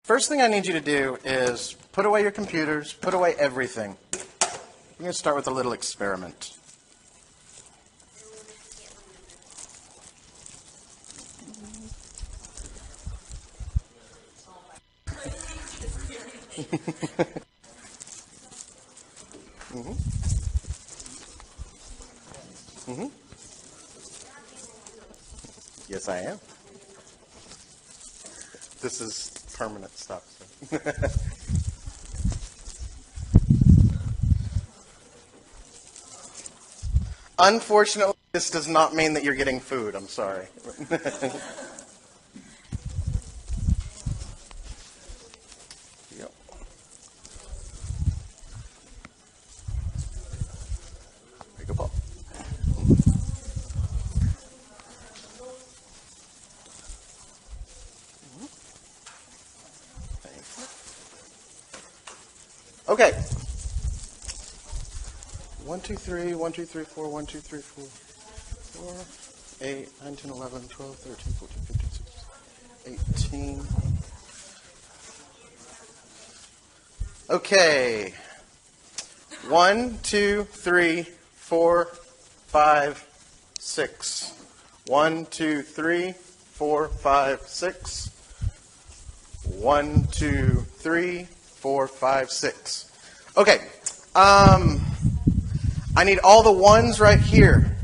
First thing I need you to do is put away your computers, put away everything. I'm going to start with a little experiment. Yes, I am. This is permanent stuff. So. Unfortunately, this does not mean that you're getting food. I'm sorry. Yep. There you go, Paul. Okay. 1, 2, 3, 1, 2, 3, 4, 1, 2, 3, 4, 4, 8, 9, 10, 11, 12, 13, 14, 15, 16, 18. Okay. 1, 2, 3, 4, 5, 6. 1, 2, 3, 4, 5, 6. 1, 2, 3, 4, 5, 6. Okay. I need all the ones right here,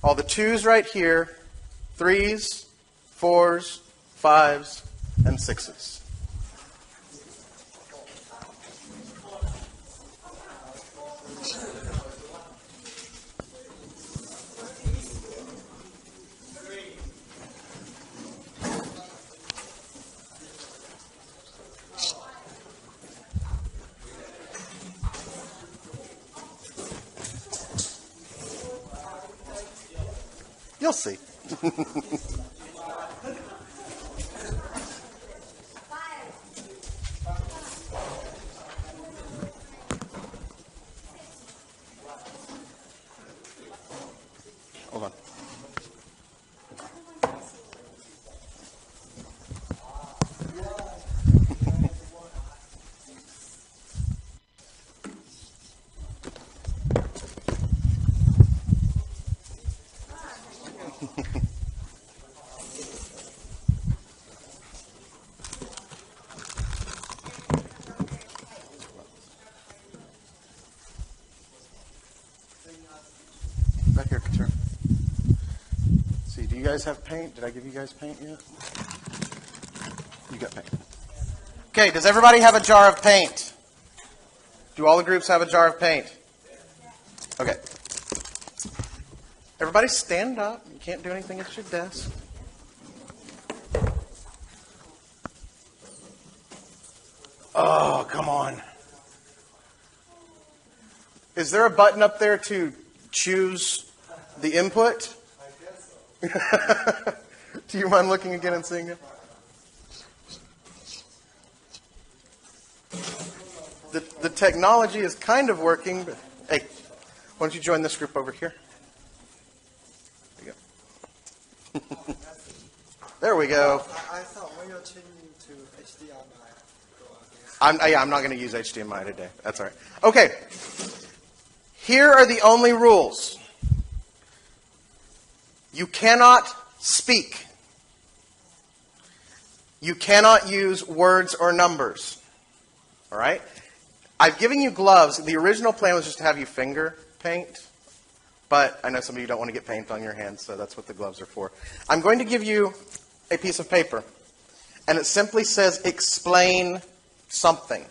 all the twos right here, threes, fours, fives, and sixes. You'll see. Hold on. Back here, Katrina. See, do you guys have paint? Did I give you guys paint yet? You got paint. Okay, does everybody have a jar of paint? Do all the groups have a jar of paint? Okay. Everybody stand up. You can't do anything at your desk. Oh, come on. Is there a button up there to choose the input? I guess so. Do you mind looking again and seeing it? The technology is kind of working, but hey, why don't you join this group over here? There you go. There we go. I thought when you're changing to HDMI. I'm not going to use HDMI today. That's all right. Okay. Here are the only rules. You cannot speak. You cannot use words or numbers. All right? I've given you gloves. The original plan was just to have you finger paint. But I know some of you don't want to get paint on your hands, so that's what the gloves are for. I'm going to give you a piece of paper. And it simply says, explain something.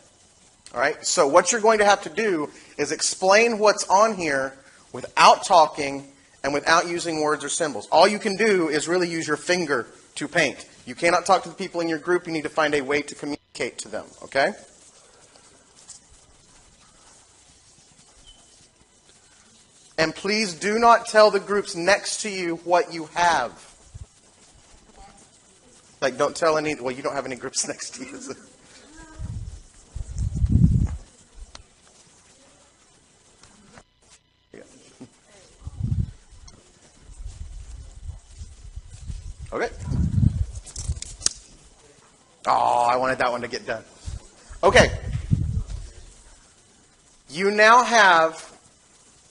All right? So what you're going to have to do is explain what's on here without talking and without using words or symbols. All you can do is really use your finger to paint. You cannot talk to the people in your group. You need to find a way to communicate to them. Okay? And please do not tell the groups next to you what you have. Like, don't tell any... Well, you don't have any groups next to you. Okay. Oh, I wanted that one to get done. Okay. You now have,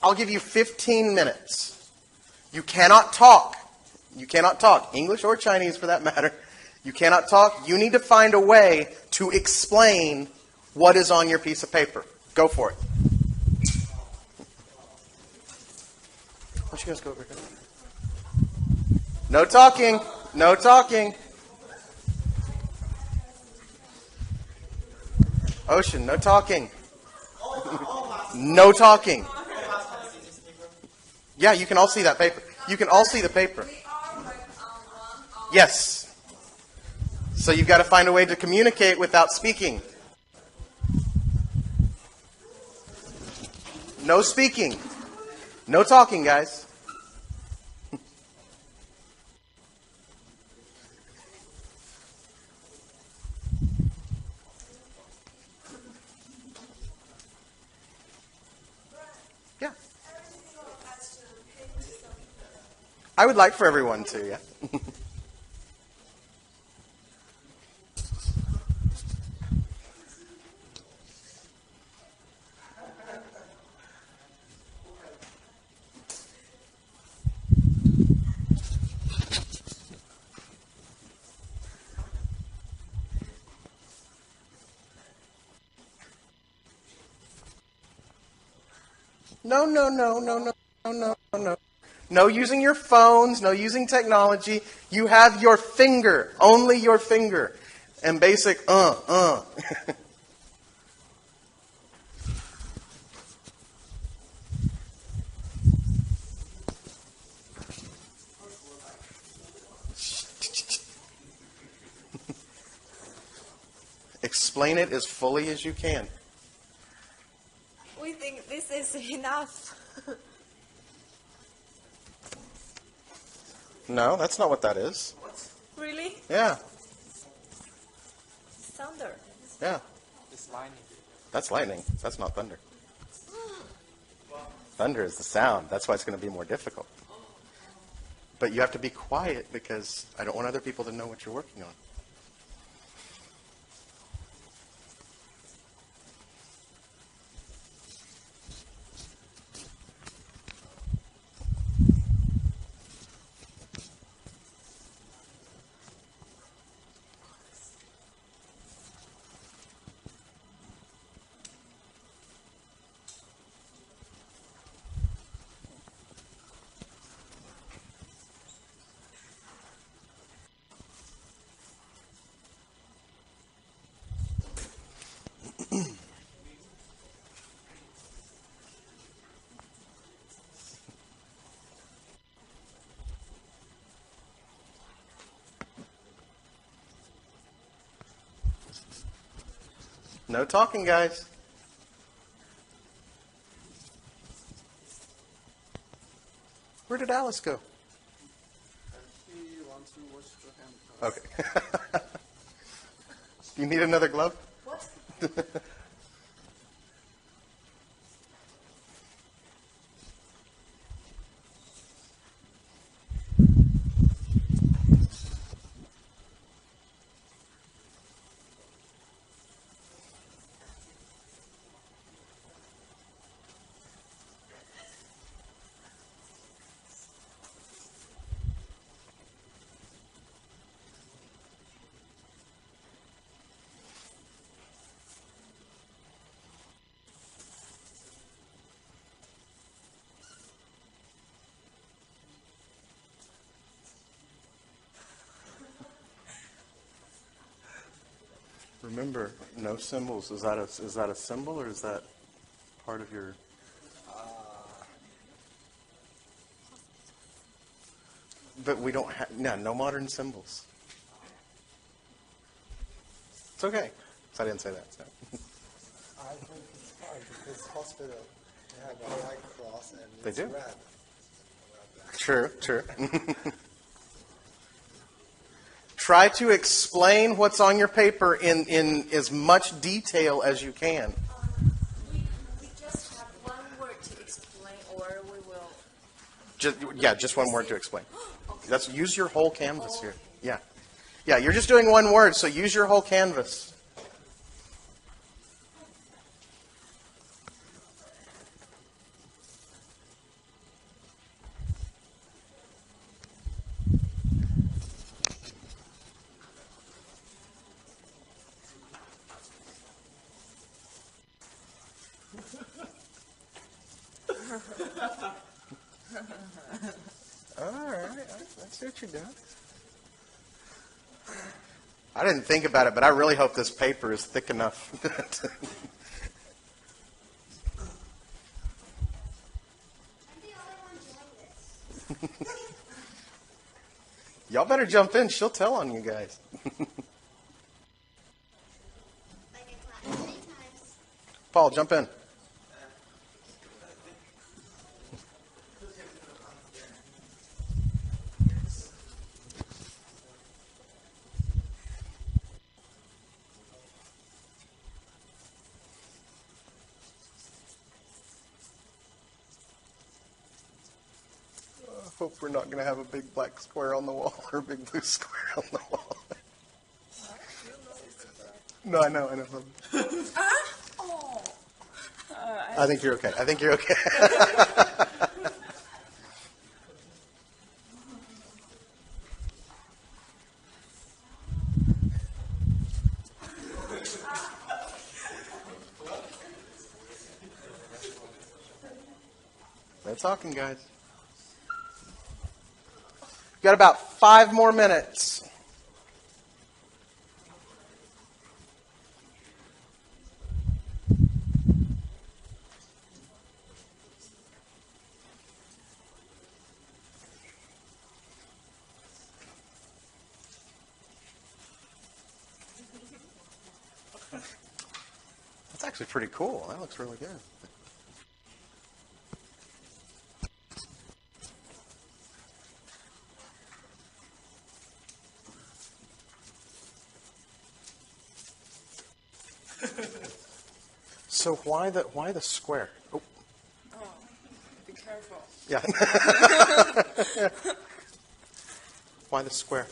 I'll give you 15 minutes. You cannot talk. You cannot talk. English or Chinese for that matter. You cannot talk. You need to find a way to explain what is on your piece of paper. Go for it. Why don't you guys go over here? No talking. No talking. Ocean, no talking. No talking. Yeah, you can all see that paper. You can all see the paper. Yes. So you've got to find a way to communicate without speaking. No speaking. No talking, guys. Yeah. I would like for everyone to, yeah. No, no, no, no, no, no, no, no. No using your phones, no using technology. You have your finger, only your finger. And basic, Explain it as fully as you can. We think this is enough. No, that's not what that is. Really? Yeah, Thunder. yeah. It's lightning. That's lightning. That's not thunder. Thunder is the sound. That's why it's going to be more difficult. But you have to be quiet because I don't want other people to know what you're working on. No talking, guys. Where did Alice go? He wants to wash the hand. Okay. You need another glove? What? Remember, no symbols. Is that a symbol or is that part of your? But we don't have no modern symbols. It's okay. So I didn't say that. So. I think it's fine because hospital they have a white cross and They it's do. red. True, true. Try to explain what's on your paper in as much detail as you can. We just have one word to explain, or we will. Just one word to explain. Okay. Use your whole canvas here. Yeah. Yeah, you're just doing one word, so use your whole canvas. All right, I see what you're doing. I didn't think about it, but I really hope this paper is thick enough. Y'all better jump in. She'll tell on you guys. Paul, jump in. I hope we're not going to have a big black square on the wall or a big blue square on the wall. No, I know. I think you're okay. I think you're okay. They're talking, guys. We've got about 5 more minutes. That's actually pretty cool. That looks really good. So why the square? Oh. Oh, be careful. Yeah. Why the square?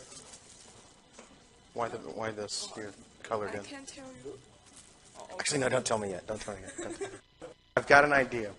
Why this here colored I in? can't tell you. Oh, Actually, no, don't tell me yet. Don't tell me yet. Don't tell me. I've got an idea.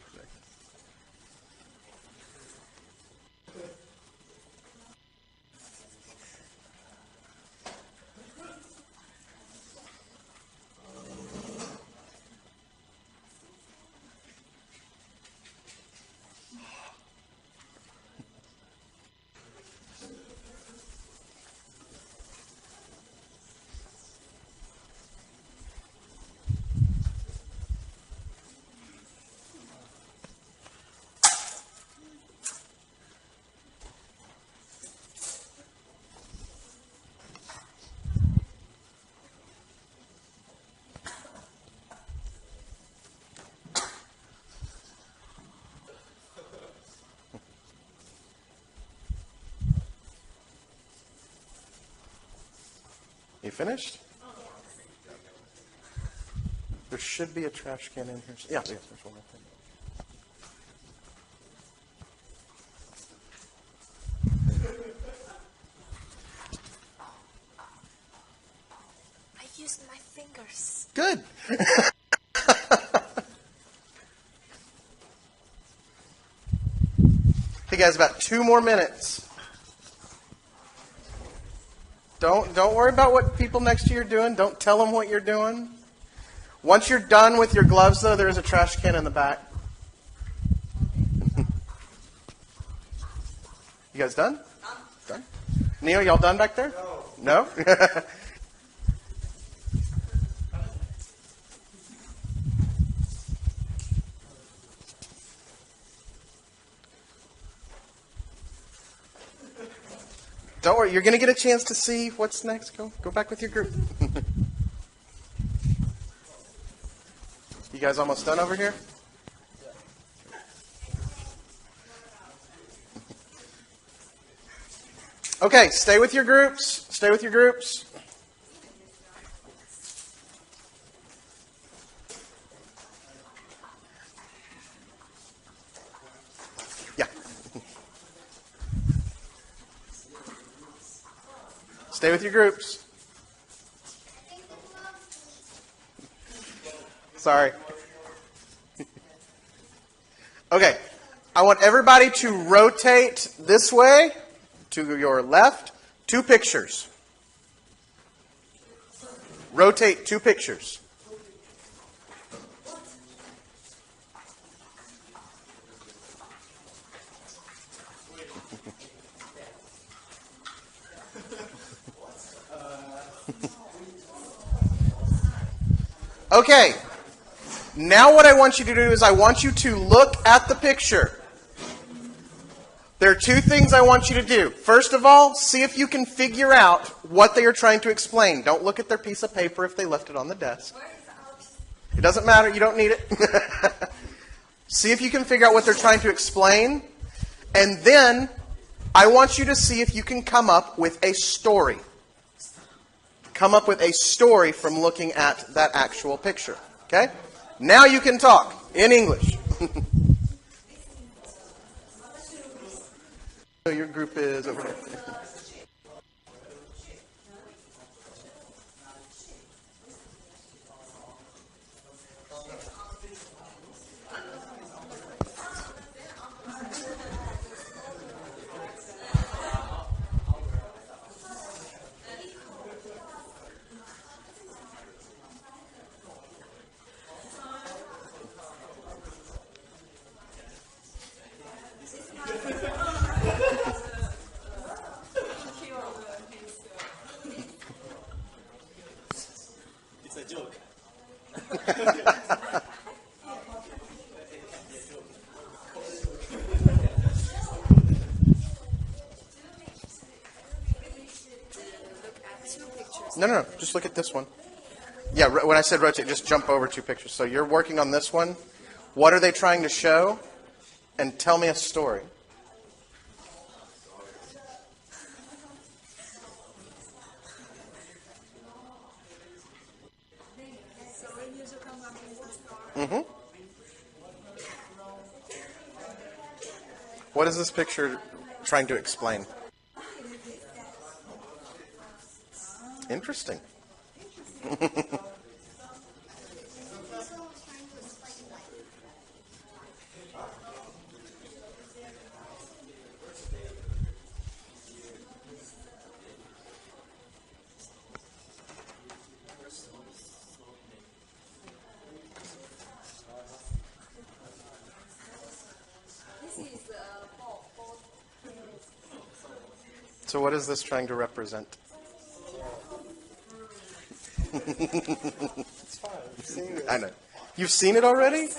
You finished? There should be a trash can in here. Yeah, there's one right there. I used my fingers. Good. Hey guys, about 2 more minutes. Don't worry about what people next to you are doing. Don't tell them what you're doing. Once you're done with your gloves, though, there is a trash can in the back. You guys done? Done? Neil, y'all done back there? No. No? Don't worry, you're going to get a chance to see what's next. Go back with your group. You guys almost done over here? Okay, stay with your groups. Stay with your groups. Yeah. Stay with your groups. Sorry. Okay. I want everybody to rotate this way to your left. 2 pictures. Rotate 2 pictures. Okay. Now what I want you to do is I want you to look at the picture. There are 2 things I want you to do. First of all, see if you can figure out what they are trying to explain. Don't look at their piece of paper if they left it on the desk. It doesn't matter. You don't need it. See if you can figure out what they're trying to explain. And then I want you to see if you can come up with a story. Come up with a story from looking at that actual picture. Okay? Now you can talk in English. So your group is over there. It's a joke. No. Just look at this one. Yeah, when I said rotate, just jump over 2 pictures. So you're working on this one. What are they trying to show? And tell me a story. Mm-hmm. What is this picture trying to explain? Interesting. So what is this trying to represent? It's fine. I've seen it. I know. You've seen it already?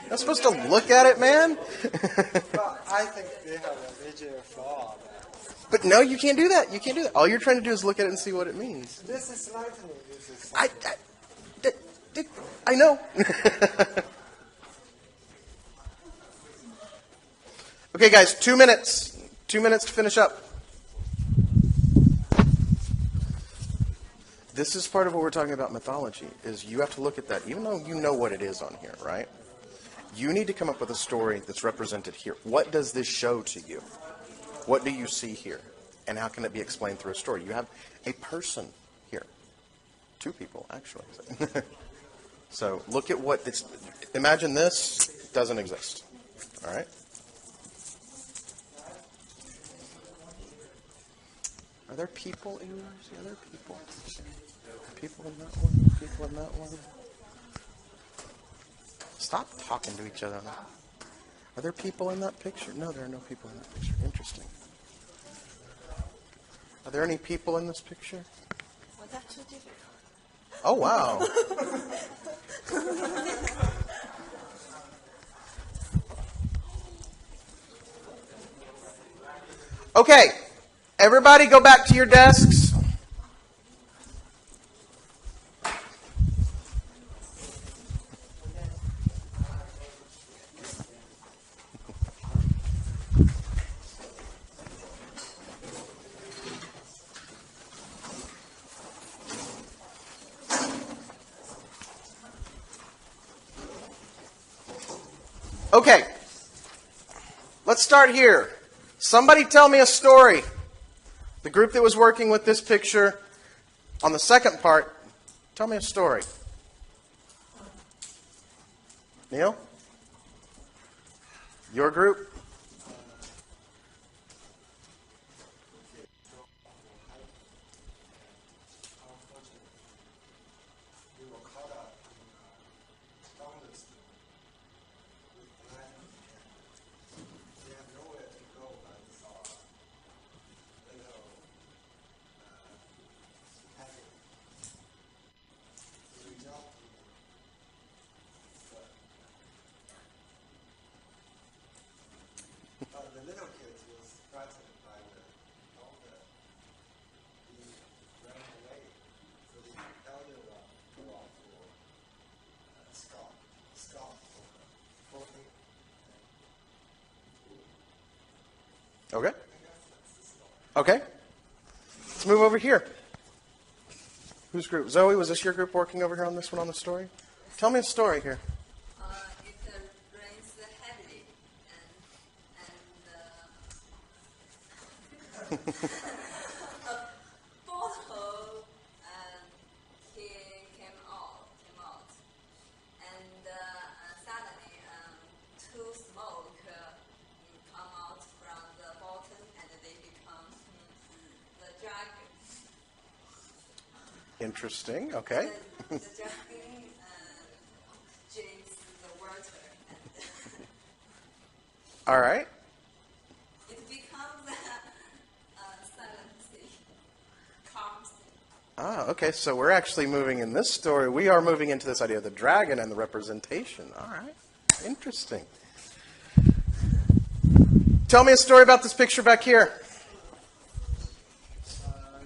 You're supposed to look at it, man. But I think they have a major flaw. But no, you can't do that. You can't do that. All you're trying to do is look at it and see what it means. This is lightning. This is I know. Okay, guys, 2 minutes. 2 minutes to finish up. This is part of what we're talking about mythology, is you have to look at that, even though you know what it is on here, right? You need to come up with a story that's represented here. What does this show to you? What do you see here? And how can it be explained through a story? You have a person here. 2 people, actually. So look at what it's... Imagine this doesn't exist. All right? Are there people in yours? Are there people? People in that one? People in that one? Stop talking to each other. Are there people in that picture? No, there are no people in that picture. Interesting. Are there any people in this picture? Well, that's too difficult. Oh, wow. Okay. Everybody go back to your desks. Okay. Let's start here. Somebody tell me a story. The group that was working with this picture on the second part, tell me a story. Neil? Your group? We were caught up in thunderstorm with lightning, and we had nowhere to go but saw a little packet. So we jumped in, but the little kids was frightened by the thunder. He ran away. So the elder one go out for Scott for him. Okay. Okay. Let's move over here. Whose group? Zoe, was this your group working over here on this one on the story? Tell me a story here. It rains heavily and a bottle came out, and suddenly two smoke come out from the bottom, and they become the dragon. Interesting. Okay. The dragon drinks the water, and All right. it becomes silent sea, calm sea. Ah, okay. So we're actually moving in this story. We are moving into this idea of the dragon and the representation. All right. Interesting. Tell me a story about this picture back here.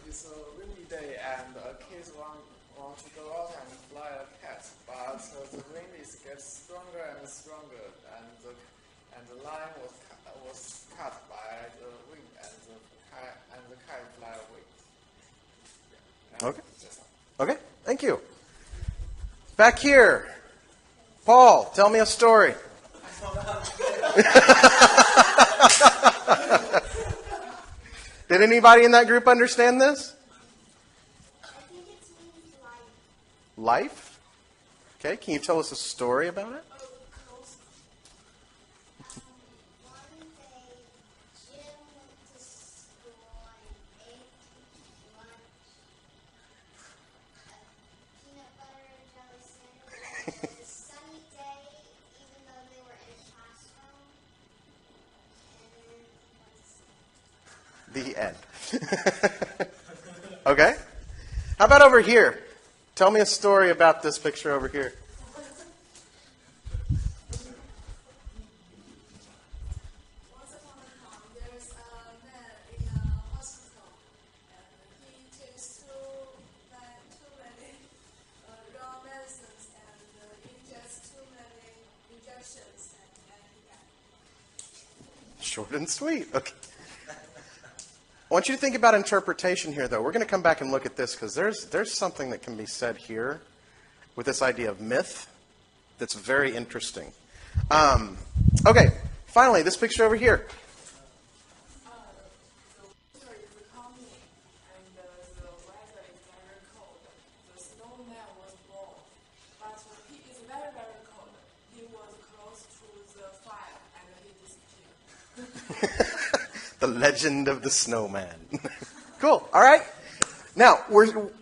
It's a windy day, and kids want to go out and fly a kite, but the wind gets stronger and stronger, and the line was cut by the wind, and the kite fly away. Yeah. Okay. Okay. Thank you. Back here, Paul. Tell me a story. Did anybody in that group understand this? I think it means life. Life? Okay, can you tell us a story about it? One day, Jim went to school and ate lunch, a peanut butter and jelly sandwich. It was a sunny day, even though they were in a classroom. And The end. Okay. How about over here? Tell me a story about this picture over here. Once upon a time, there's a man in a hospital, and he takes too many raw medicines and ingests too many injections, and he died. Short and sweet. Okay. I want you to think about interpretation here, though. We're going to come back and look at this because there's something that can be said here with this idea of myth that's very interesting. Okay, finally, this picture over here. The winter is coming, and the weather is very cold. The snowman was born, but he is very, very cold. He was close to the fire, and he disappeared. The legend of the snowman. Cool. All right. Now,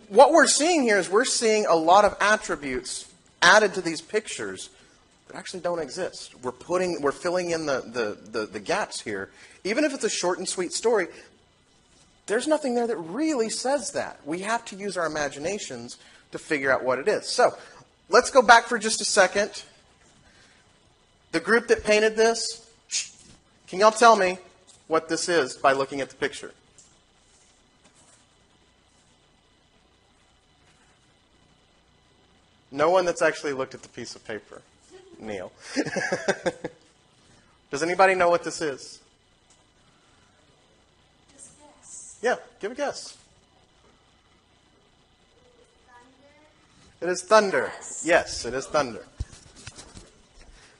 what we're seeing here is we're seeing a lot of attributes added to these pictures that actually don't exist. We're filling in the gaps here. Even if it's a short and sweet story, there's nothing there that really says that. We have to use our imaginations to figure out what it is. So, let's go back for just a second. The group that painted this, can y'all tell me what this is by looking at the picture? No one that's actually looked at the piece of paper. Neil. Does anybody know what this is? Just guess. Yeah, give a guess. thunder. It is thunder. Yes, it is thunder.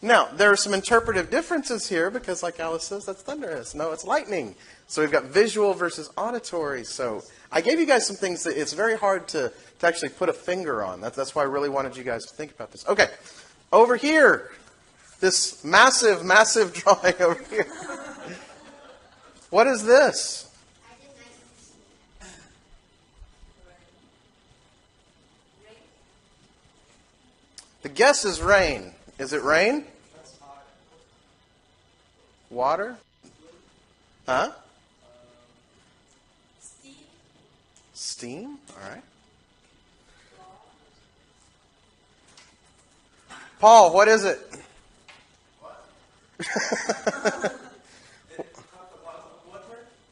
Now, there are some interpretive differences here because, like Alice says, that's thunder. No, it's lightning. So we've got visual versus auditory. So I gave you guys some things that it's very hard to actually put a finger on. That's why I really wanted you guys to think about this. Okay, over here, this massive, massive drawing over here. What is this? I didn't know. The guess is rain. Is it rain? Water? Huh? Steam? All right. Paul, what is it?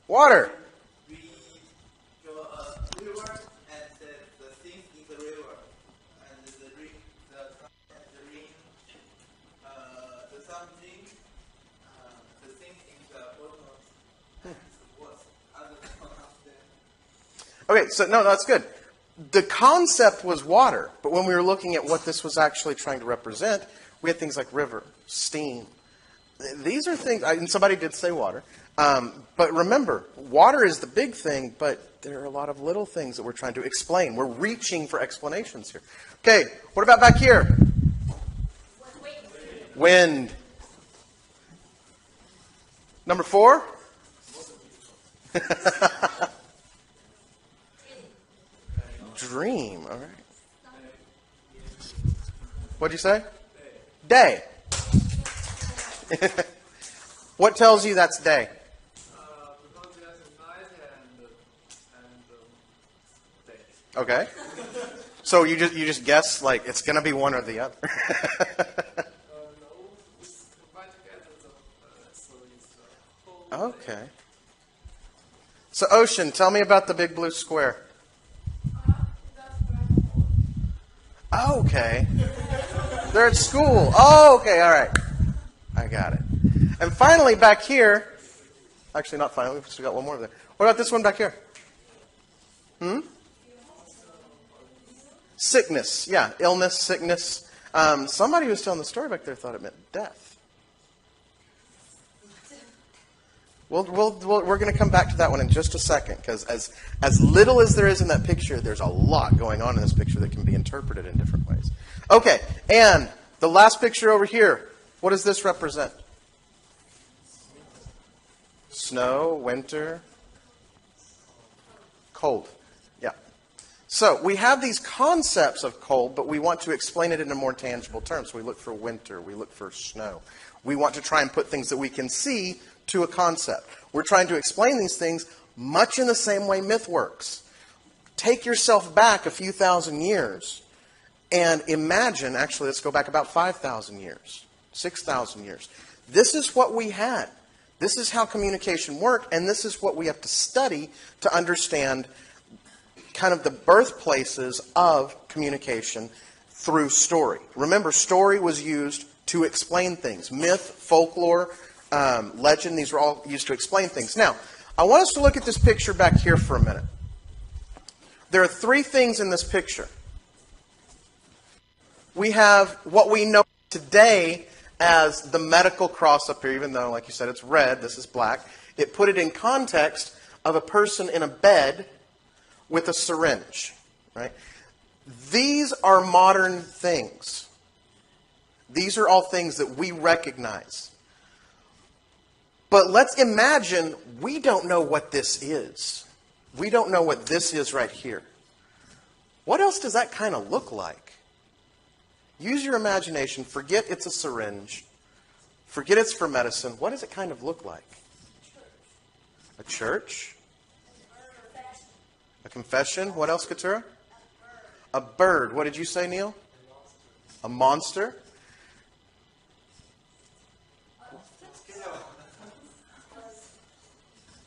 Water. We go a river and the things in the river and the rain, the something, the things in the bottom and what other Okay, so no, that's good. The concept was water, but when we were looking at what this was actually trying to represent, we had things like river, steam. These are things, and somebody did say water. But remember, water is the big thing, but there are a lot of little things that we're trying to explain. We're reaching for explanations here. Okay, what about back here? Wind. Number 4? Dream, all right. What'd you say? Day. What tells you that's day? Because there's night and day. Okay. So you just guess like it's going to be one or the other. No, it's combined together, so it's whole. Okay. So Ocean, tell me about the big blue square. That's black hole. Okay. They're at school. Oh, okay, all right. I got it. And finally, back here, actually not finally, we've still got one more there. What about this one back here? Sickness. Yeah, illness, sickness. Somebody who was telling the story back there thought it meant death. We're going to come back to that one in just a second, because as little as there is in that picture, there's a lot going on in this picture that can be interpreted in different ways. Okay, and the last picture over here, what does this represent? Snow, winter, cold. Yeah. So we have these concepts of cold, but we want to explain it in a more tangible terms. We look for winter, we look for snow. We want to try and put things that we can see to a concept. We're trying to explain these things much in the same way myth works. Take yourself back a few thousand years and imagine, actually, let's go back about 5,000 years, 6,000 years. This is what we had. This is how communication worked, and this is what we have to study to understand kind of the birthplaces of communication through story. Remember, story was used to explain things. Myth, folklore, legend, these were all used to explain things. Now, I want us to look at this picture back here for a minute. There are 3 things in this picture. We have what we know today as the medical cross up here, even though, like you said, it's red, this is black. It put it in context of a person in a bed with a syringe, right? These are modern things. These are all things that we recognize. But let's imagine we don't know what this is. We don't know what this is right here. What else does that kind of look like? Use your imagination. Forget it's a syringe. Forget it's for medicine. What does it kind of look like? A church? A confession? What else, Keturah? A bird. What did you say, Neil? A monster?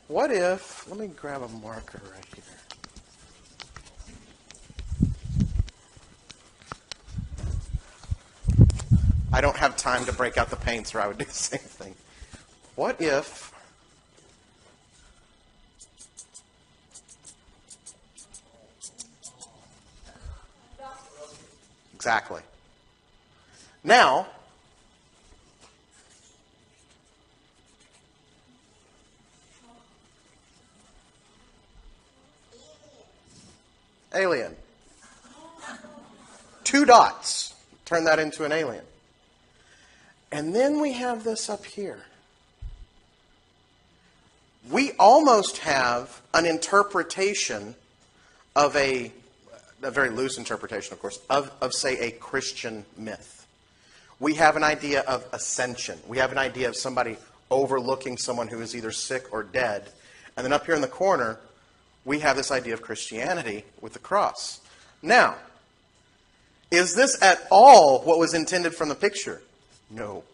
What if, let me grab a marker right here. I don't have time to break out the paints or I would do the same thing. What if exactly. Now, alien. 2 dots. Turn that into an alien. And then we have this up here. We almost have an interpretation of a very loose interpretation, of course, of say, a Christian myth. We have an idea of ascension. We have an idea of somebody overlooking someone who is either sick or dead. And then up here in the corner, we have this idea of Christianity with the cross. Now, is this at all what was intended from the picture? No.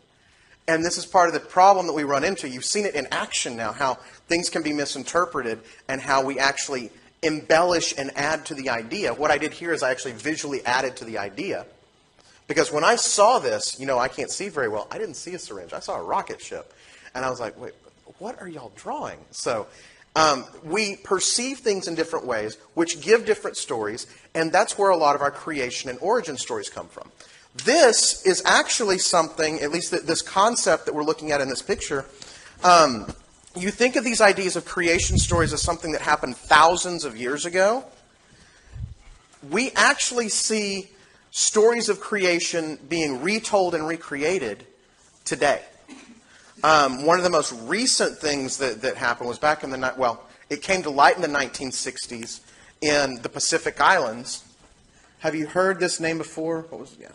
And this is part of the problem that we run into. You've seen it in action now, how things can be misinterpreted and how we actually embellish and add to the idea. What I did here is I actually visually added to the idea. Because when I saw this, I can't see very well. I didn't see a syringe. I saw a rocket ship. And I was like, wait, what are y'all drawing? So we perceive things in different ways, which give different stories. And that's where a lot of our creation and origin stories come from. This is actually something, at least this concept that we're looking at in this picture, you think of these ideas of creation stories as something that happened thousands of years ago. We actually see stories of creation being retold and recreated today. One of the most recent things that happened was back in the, it came to light in the 1960s in the Pacific Islands. Have you heard this name before? What was it? Yeah.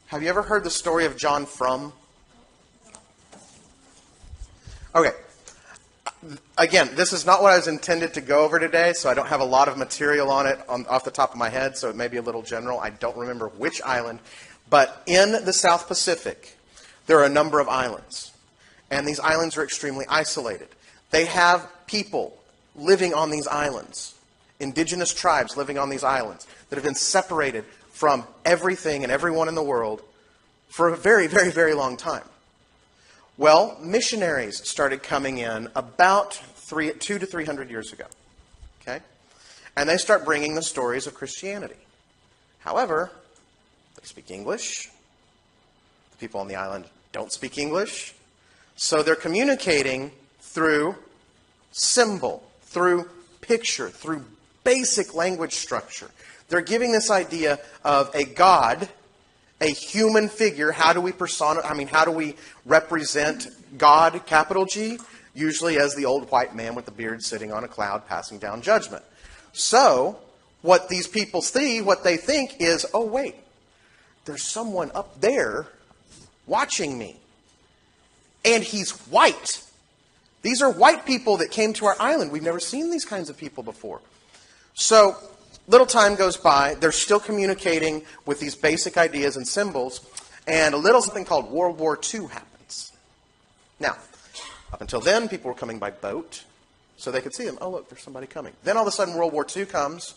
Have you ever heard the story of John Frum? Okay. Again, this is not what I was intended to go over today, so I don't have a lot of material on it off the top of my head, so it may be a little general. I don't remember which island. But in the South Pacific, there are a number of islands. And these islands are extremely isolated. They have people living on these islands, indigenous tribes living on these islands, that have been separated from everything and everyone in the world for a very, very, very long time. Well, missionaries started coming in about 200 to 300 years ago. Okay? And they start bringing the stories of Christianity. However, they speak English. The people on the island don't speak English. So they're communicating through symbol, through picture, through basic language structure. They're giving this idea of a God, a human figure. How do we how do we represent God, capital G? Usually as the old white man with the beard sitting on a cloud passing down judgment. So, what these people see, what they think is, oh wait, there's someone up there watching me. And he's white. These are white people that came to our island. We've never seen these kinds of people before. So, little time goes by. They're still communicating with these basic ideas and symbols. And a little something called World War II happens. Now, up until then, people were coming by boat. So they could see them. Oh, look, there's somebody coming. Then all of a sudden, World War II comes.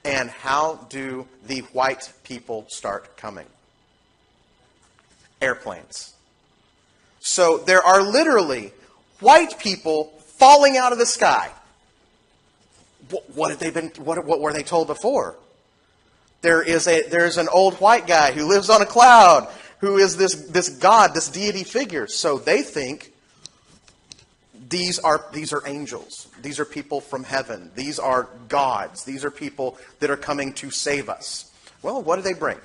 And how do the white people start coming? Airplanes. So there are literally white people falling out of the sky. What were they told before? There's an old white guy who lives on a cloud, who is this God, this deity figure. So they think these are angels. These are people from heaven. These are gods. These are people that are coming to save us. Well, what do they bring?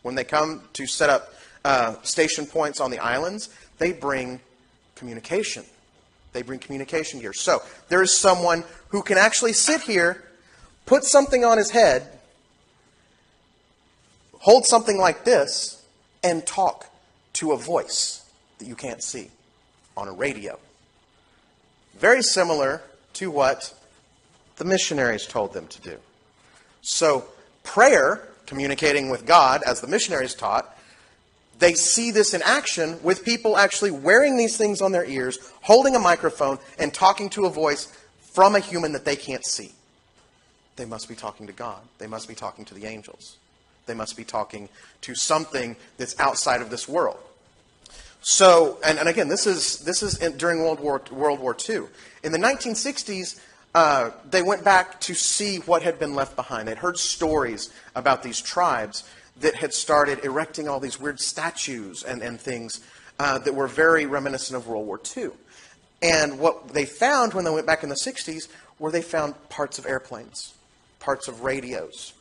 When they come to set up station points on the islands, they bring communication. They bring communication gear. So there is someone who can actually sit here, put something on his head, hold something like this, and talk to a voice that you can't see on a radio. Very similar to what the missionaries told them to do. So prayer, communicating with God, as the missionaries taught, they see this in action with people actually wearing these things on their ears, holding a microphone, and talking to a voice from a human that they can't see. They must be talking to God. They must be talking to the angels. They must be talking to something that's outside of this world. So, and again, this is during World War II. In the 1960s, they went back to see what had been left behind. They'd heard stories about these tribes that had started erecting all these weird statues and things that were very reminiscent of World War II. And what they found when they went back in the 60s were they found parts of airplanes, parts of radios.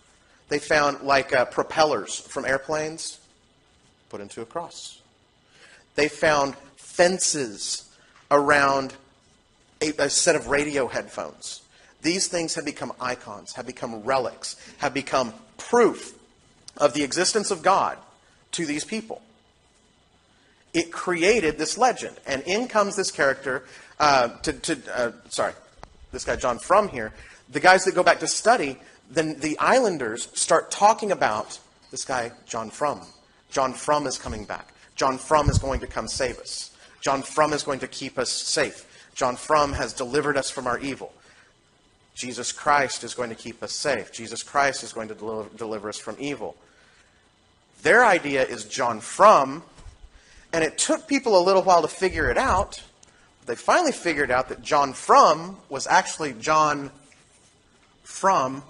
They found like propellers from airplanes put into a cross. They found fences around a set of radio headphones. These things have become icons, have become relics, have become proof of the existence of God to these people. It created this legend. And in comes this character, this guy John Frum here. The guys that go back to study, then the islanders start talking about this guy John Frum. John Frum is coming back. John Frum is going to come save us. John Frum is going to keep us safe. John Frum has delivered us from our evil. Jesus Christ is going to keep us safe. Jesus Christ is going to deliver us from evil. Their idea is John Frum. And it took people a little while to figure it out. They finally figured out that John Frum was actually John from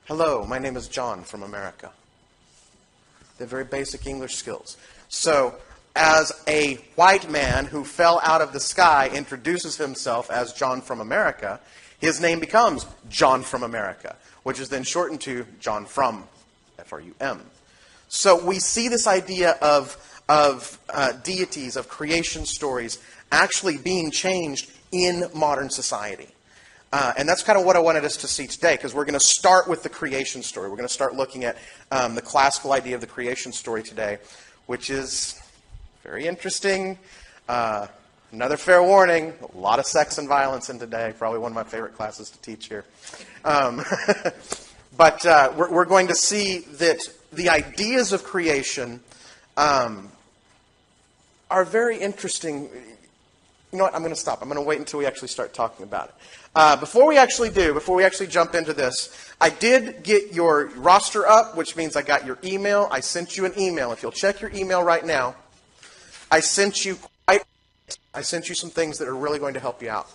Hello, my name is John from America. They have very basic English skills. So, as a white man who fell out of the sky introduces himself as John from America, his name becomes John from America, which is then shortened to John Frum, F-R-U-M. So we see this idea of deities, of creation stories, actually being changed in modern society. And that's kind of what I wanted us to see today, because we're going to start with the creation story. We're going to start looking at the classical idea of the creation story today, which is very interesting. Another fair warning, a lot of sex and violence in today. Probably one of my favorite classes to teach here. But we're going to see that the ideas of creation are very interesting. You know what? I'm going to stop. I'm going to wait until we actually start talking about it. Before we actually jump into this, I did get your roster up, which means I got your email. I sent you an email. If you'll check your email right now, I sent you some things that are really going to help you out.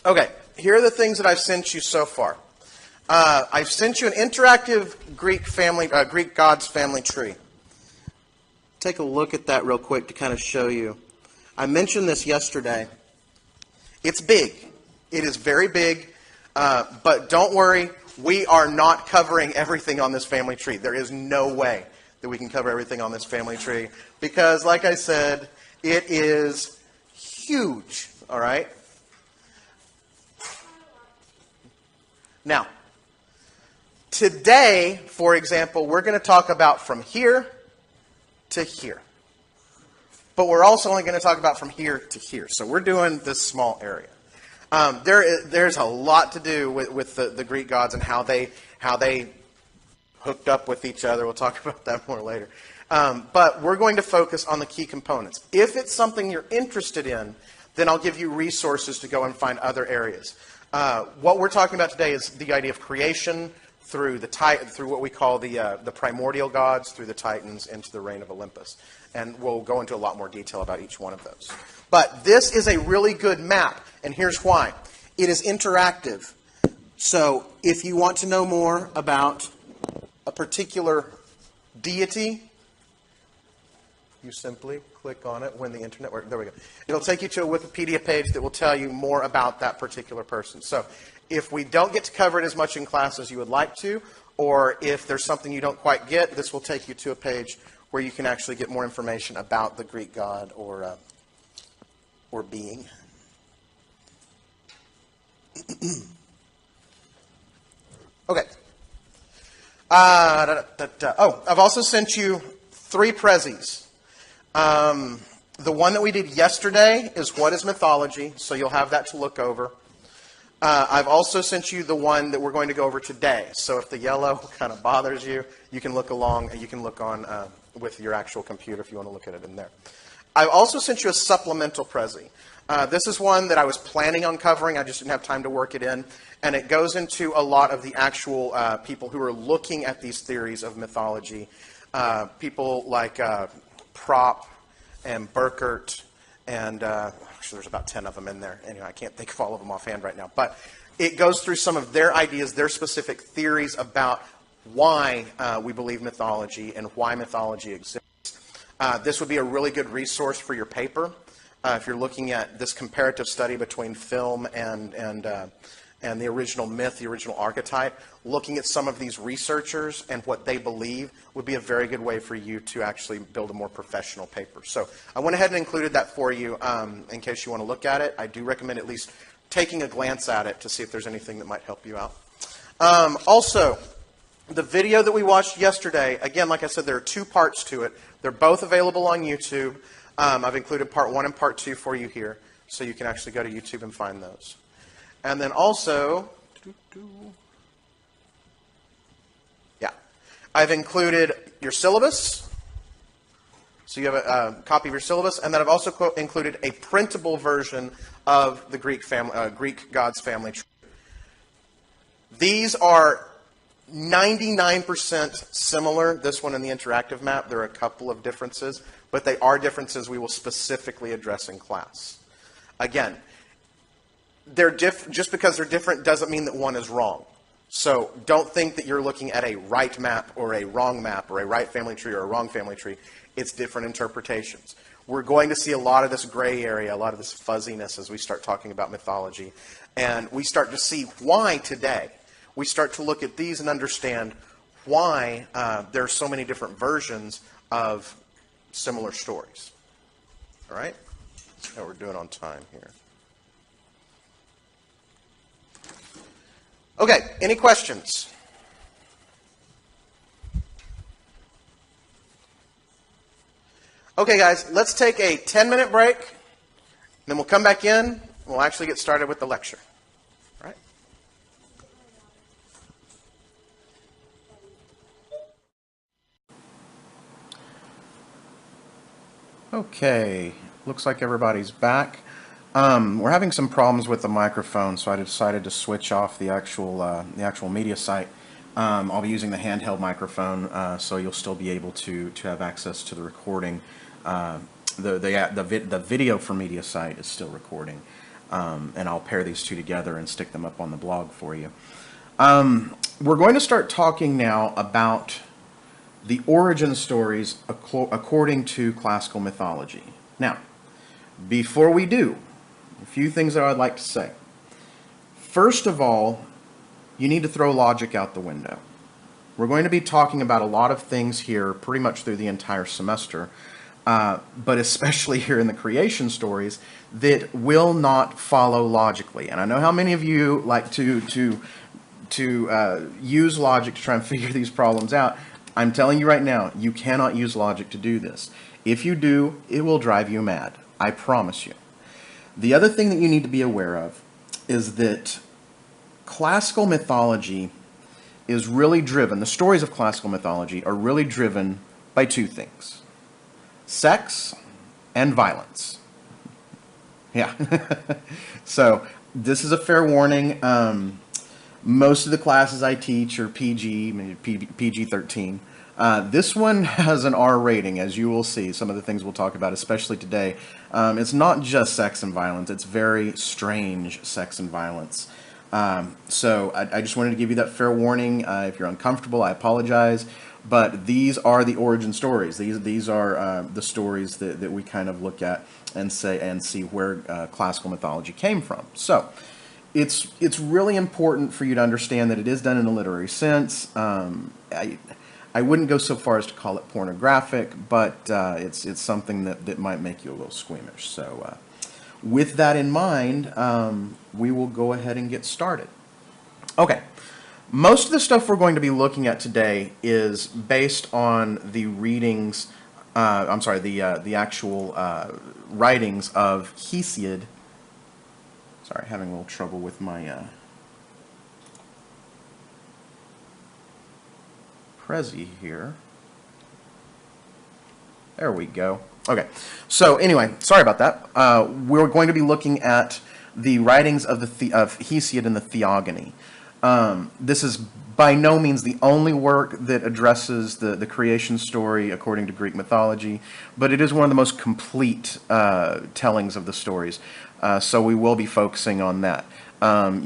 Okay, here are the things that I've sent you so far. I've sent you an interactive Greek gods family tree. Take a look at that real quick to kind of show you. I mentioned this yesterday. It's big. It is very big, but don't worry. We are not covering everything on this family tree. There is no way that we can cover everything on this family tree because, like I said, it is huge, all right? Now, today, for example, we're going to talk about from here to here. But we're also only going to talk about from here to here. So we're doing this small area. There's a lot to do with the Greek gods and how they hooked up with each other. We'll talk about that more later. But we're going to focus on the key components. If it's something you're interested in, then I'll give you resources to go and find other areas. What we're talking about today is the idea of creation through what we call the primordial gods, through the Titans, into the reign of Olympus. And we'll go into a lot more detail about each one of those. But this is a really good map, and here's why. It is interactive. So if you want to know more about a particular deity, you simply click on it when the internet works. There we go. It'll take you to a Wikipedia page that will tell you more about that particular person. So if we don't get to cover it as much in class as you would like to, or if there's something you don't quite get, this will take you to a page where you can actually get more information about the Greek god or being. Okay. I've also sent you 3 prezzies. The one that we did yesterday is What is Mythology? So you'll have that to look over. I've also sent you the one that we're going to go over today. So if the yellow kind of bothers you, you can look along. You can look on with your actual computer if you want to look at it in there. I've also sent you a supplemental Prezi. This is one that I was planning on covering. I just didn't have time to work it in. And it goes into a lot of the actual people who are looking at these theories of mythology. People like Prop and Burkert and actually there's about 10 of them in there. Anyway, I can't think of all of them offhand right now. But it goes through some of their ideas, their specific theories about why we believe mythology and why mythology exists. This would be a really good resource for your paper if you're looking at this comparative study between film and the original myth, the original archetype. Looking at some of these researchers and what they believe would be a very good way for you to actually build a more professional paper. So I went ahead and included that for you in case you want to look at it. I do recommend at least taking a glance at it to see if there's anything that might help you out. Also, the video that we watched yesterday, again, like I said, there are 2 parts to it. They're both available on YouTube. I've included part 1 and part 2 for you here, so you can actually go to YouTube and find those. And then also, I've included your syllabus. So you have a copy of your syllabus, and then I've also included a printable version of the Greek God's family tree. These are 99% similar, this one and the interactive map. There are a couple of differences, but they are differences we will specifically address in class. Again, just because they're different doesn't mean that one is wrong. So don't think that you're looking at a right map or a wrong map or a right family tree or a wrong family tree. It's different interpretations. We're going to see a lot of this gray area, a lot of this fuzziness as we start talking about mythology. And we start to see why today. We start to look at these and understand why there are so many different versions of similar stories. All right? That's how we're doing on time here. Okay, any questions? Okay, guys, let's take a 10-minute break, then we'll come back in, and we'll actually get started with the lecture. All right? Okay, looks like everybody's back. We're having some problems with the microphone, so I decided to switch off the actual media site. I'll be using the handheld microphone, so you'll still be able to have access to the recording. The video for media site is still recording, and I'll pair these two together and stick them up on the blog for you. We're going to start talking now about the origin stories according to classical mythology. Now, before we do, a few things that I'd like to say. First of all, you need to throw logic out the window. We're going to be talking about a lot of things here pretty much through the entire semester, but especially here in the creation stories that will not follow logically. And I know how many of you like to use logic to try and figure these problems out. I'm telling you right now, you cannot use logic to do this. If you do, it will drive you mad. I promise you. The other thing that you need to be aware of is that classical mythology is really driven, the stories of classical mythology are really driven by 2 things: sex and violence. Yeah. So this is a fair warning. Most of the classes I teach are PG, maybe PG-13. This one has an R rating, as you will see. Some of the things we'll talk about, especially today. It's not just sex and violence. It's very strange sex and violence. So I just wanted to give you that fair warning. If you're uncomfortable, I apologize. But these are the origin stories. These are the stories that we kind of look at and see where classical mythology came from. So it's really important for you to understand that it is done in a literary sense. I wouldn't go so far as to call it pornographic, but it's something that might make you a little squeamish. So with that in mind, we will go ahead and get started. Okay. Most of the stuff we're going to be looking at today is based on the readings, the actual writings of Hesiod. Sorry, having a little trouble with my Prezi here. There we go. Okay, so anyway, sorry about that. We're going to be looking at the writings of of Hesiod and the Theogony. This is by no means the only work that addresses the creation story according to Greek mythology, but it is one of the most complete tellings of the stories. So we will be focusing on that.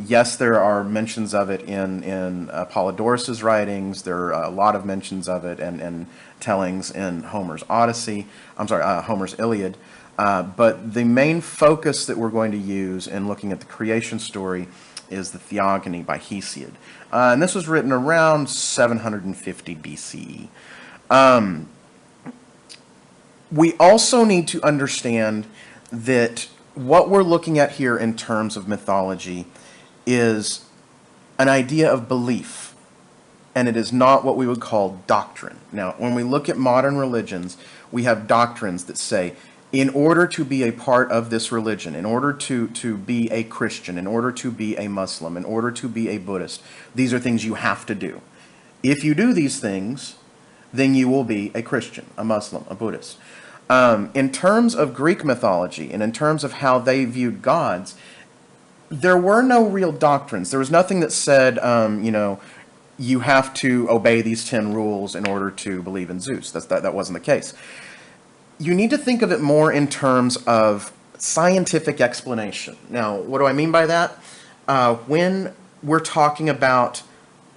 Yes, there are mentions of it in Apollodorus's writings. There are a lot of mentions of it and tellings in Homer's Odyssey. I'm sorry, Homer's Iliad. But the main focus that we're going to use in looking at the creation story is the Theogony by Hesiod. And this was written around 750 BCE. We also need to understand that what we're looking at here in terms of mythology is an idea of belief, and it is not what we would call doctrine. Now, when we look at modern religions, we have doctrines that say, in order to be a part of this religion, in order to be a Christian, in order to be a Muslim, in order to be a Buddhist, these are things you have to do. If you do these things, then you will be a Christian, a Muslim, a Buddhist. In terms of Greek mythology and in terms of how they viewed gods, there were no real doctrines. There was nothing that said, you have to obey these 10 rules in order to believe in Zeus. That wasn't the case. You need to think of it more in terms of scientific explanation. Now, what do I mean by that? When we're talking about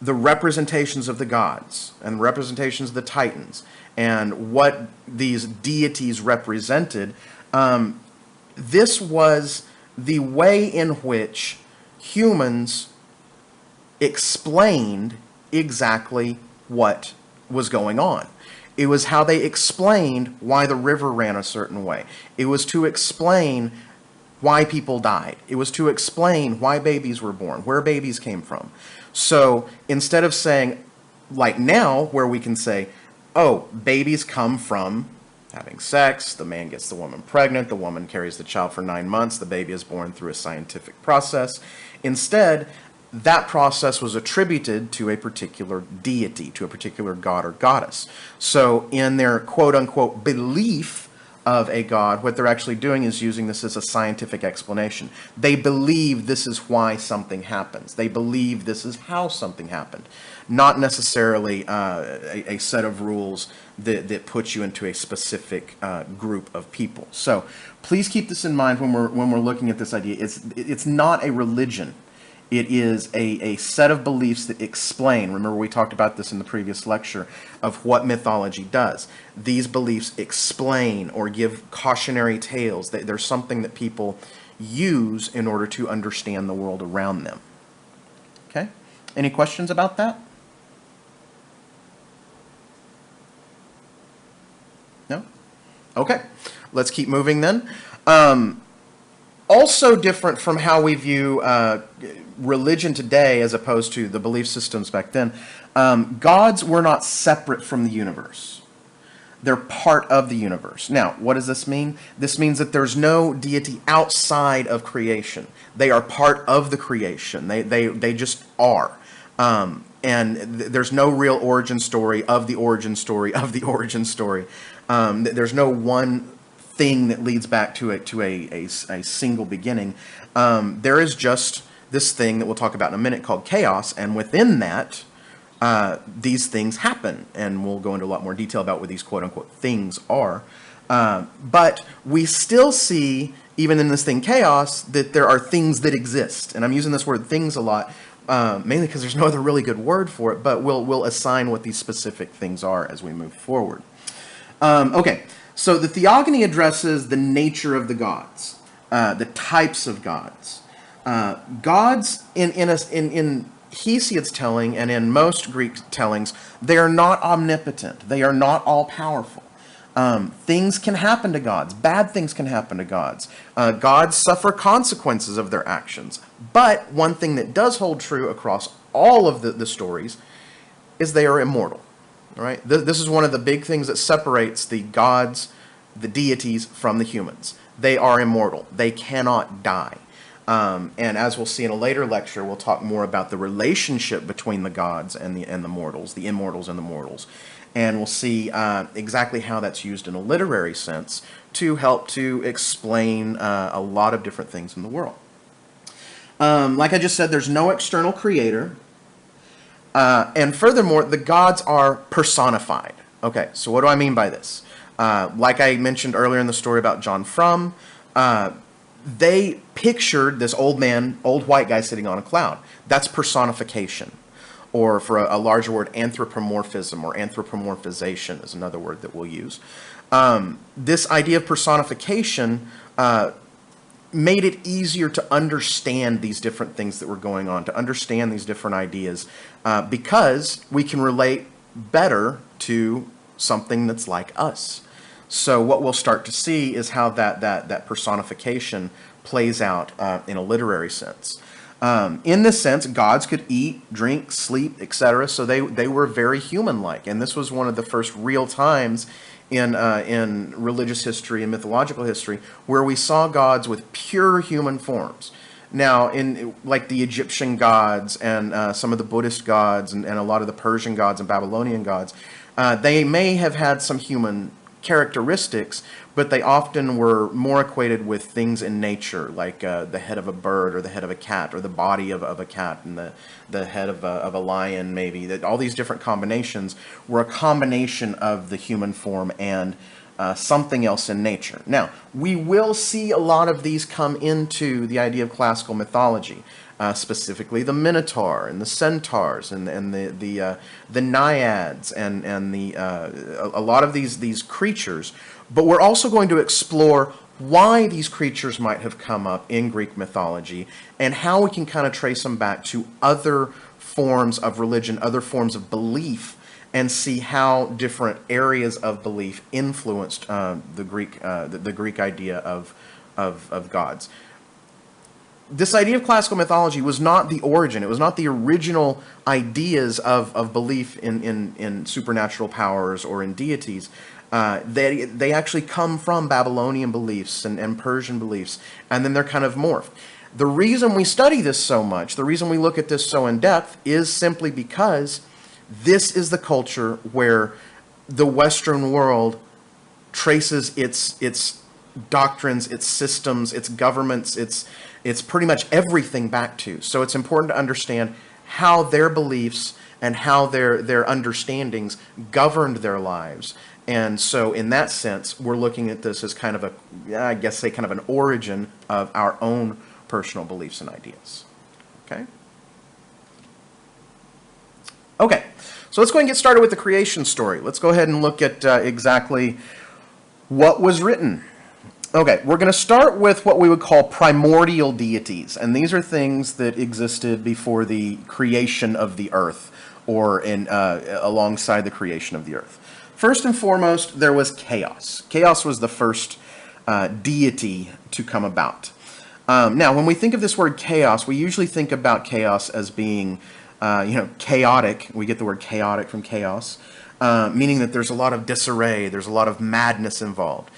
the representations of the gods and representations of the Titans and what these deities represented, this was the way in which humans explained exactly what was going on. It was how they explained why the river ran a certain way. It was to explain why people died. It was to explain why babies were born, where babies came from. So instead of saying, like now, where we can say, oh, babies come from having sex, the man gets the woman pregnant, the woman carries the child for 9 months, the baby is born through a scientific process. Instead, that process was attributed to a particular deity, to a particular god or goddess. So in their quote-unquote belief of a god, what they're actually doing is using this as a scientific explanation. They believe this is why something happens. They believe this is how something happened. Not necessarily a set of rules that puts you into a specific group of people. So please keep this in mind when we're looking at this idea. It's not a religion. It is a set of beliefs that explain, remember we talked about this in the previous lecture, of what mythology does. These beliefs explain or give cautionary tales. They're something that people use in order to understand the world around them. Okay? Any questions about that? No? Okay. Let's keep moving then. Also different from how we view religion today as opposed to the belief systems back then, gods were not separate from the universe. They're part of the universe. Now, what does this mean? This means that there's no deity outside of creation. They are part of the creation. They just are. And there's no real origin story of the origin story of the origin story. There's no one thing that leads back to a single beginning. There is just this thing that we'll talk about in a minute called chaos, and within that, these things happen, and we'll go into a lot more detail about what these quote-unquote things are. But we still see, even in this thing chaos, that there are things that exist, and I'm using this word things a lot, mainly because there's no other really good word for it, but we'll assign what these specific things are as we move forward. Okay. So the Theogony addresses the nature of the gods, the types of gods. Gods in Hesiod's telling and in most Greek tellings, they are not omnipotent. They are not all-powerful. Things can happen to gods. Bad things can happen to gods. Gods suffer consequences of their actions. But one thing that does hold true across all of the stories is they are immortal. All right? This is one of the big things that separates the gods, the deities, from the humans. They are immortal. They cannot die. And as we'll see in a later lecture, we'll talk more about the relationship between the gods and the mortals, the immortals and the mortals. And we'll see exactly how that's used in a literary sense to help to explain a lot of different things in the world. Like I just said, there's no external creator. And furthermore, the gods are personified. Okay, so what do I mean by this? Like I mentioned earlier in the story about John Frum, they pictured this old man, old white guy sitting on a cloud. That's personification. Or for a larger word, anthropomorphism or anthropomorphization is another word that we'll use. This idea of personification made it easier to understand these different things that were going on, to understand these different ideas, because we can relate better to something that's like us. So what we'll start to see is how that personification plays out in a literary sense. In this sense, gods could eat, drink, sleep, etc. So they were very human-like, and this was one of the first real times in religious history and mythological history where we saw gods with pure human forms. Now, in like the Egyptian gods and some of the Buddhist gods and a lot of the Persian gods and Babylonian gods, they may have had some human characteristics, but they often were more equated with things in nature, like the head of a bird or the head of a cat or the body of a cat and the head of a lion, maybe. That all these different combinations were a combination of the human form and something else in nature. Now, we will see a lot of these come into the idea of classical mythology. Specifically the Minotaur and the centaurs and the naiads and a lot of these creatures. But we're also going to explore why these creatures might have come up in Greek mythology and how we can kind of trace them back to other forms of religion, other forms of belief, and see how different areas of belief influenced the Greek idea of gods. This idea of classical mythology was not the origin. It was not the original ideas of belief in supernatural powers or in deities. They actually come from Babylonian beliefs and Persian beliefs, and then they're kind of morphed. The reason we study this so much, the reason we look at this so in depth, is simply because this is the culture where the Western world traces its doctrines, its systems, its governments, it's pretty much everything back to. So it's important to understand how their beliefs and how their understandings governed their lives. And so in that sense, we're looking at this as kind of an origin of our own personal beliefs and ideas. Okay? Okay, so let's go ahead and get started with the creation story. Let's go ahead and look at exactly what was written. Okay, we're going to start with what we would call primordial deities, and these are things that existed before the creation of the earth, or alongside the creation of the earth. First and foremost, there was chaos. Chaos was the first deity to come about. Now, when we think of this word chaos, we usually think about chaos as being, chaotic. We get the word chaotic from chaos, meaning that there's a lot of disarray, there's a lot of madness involved.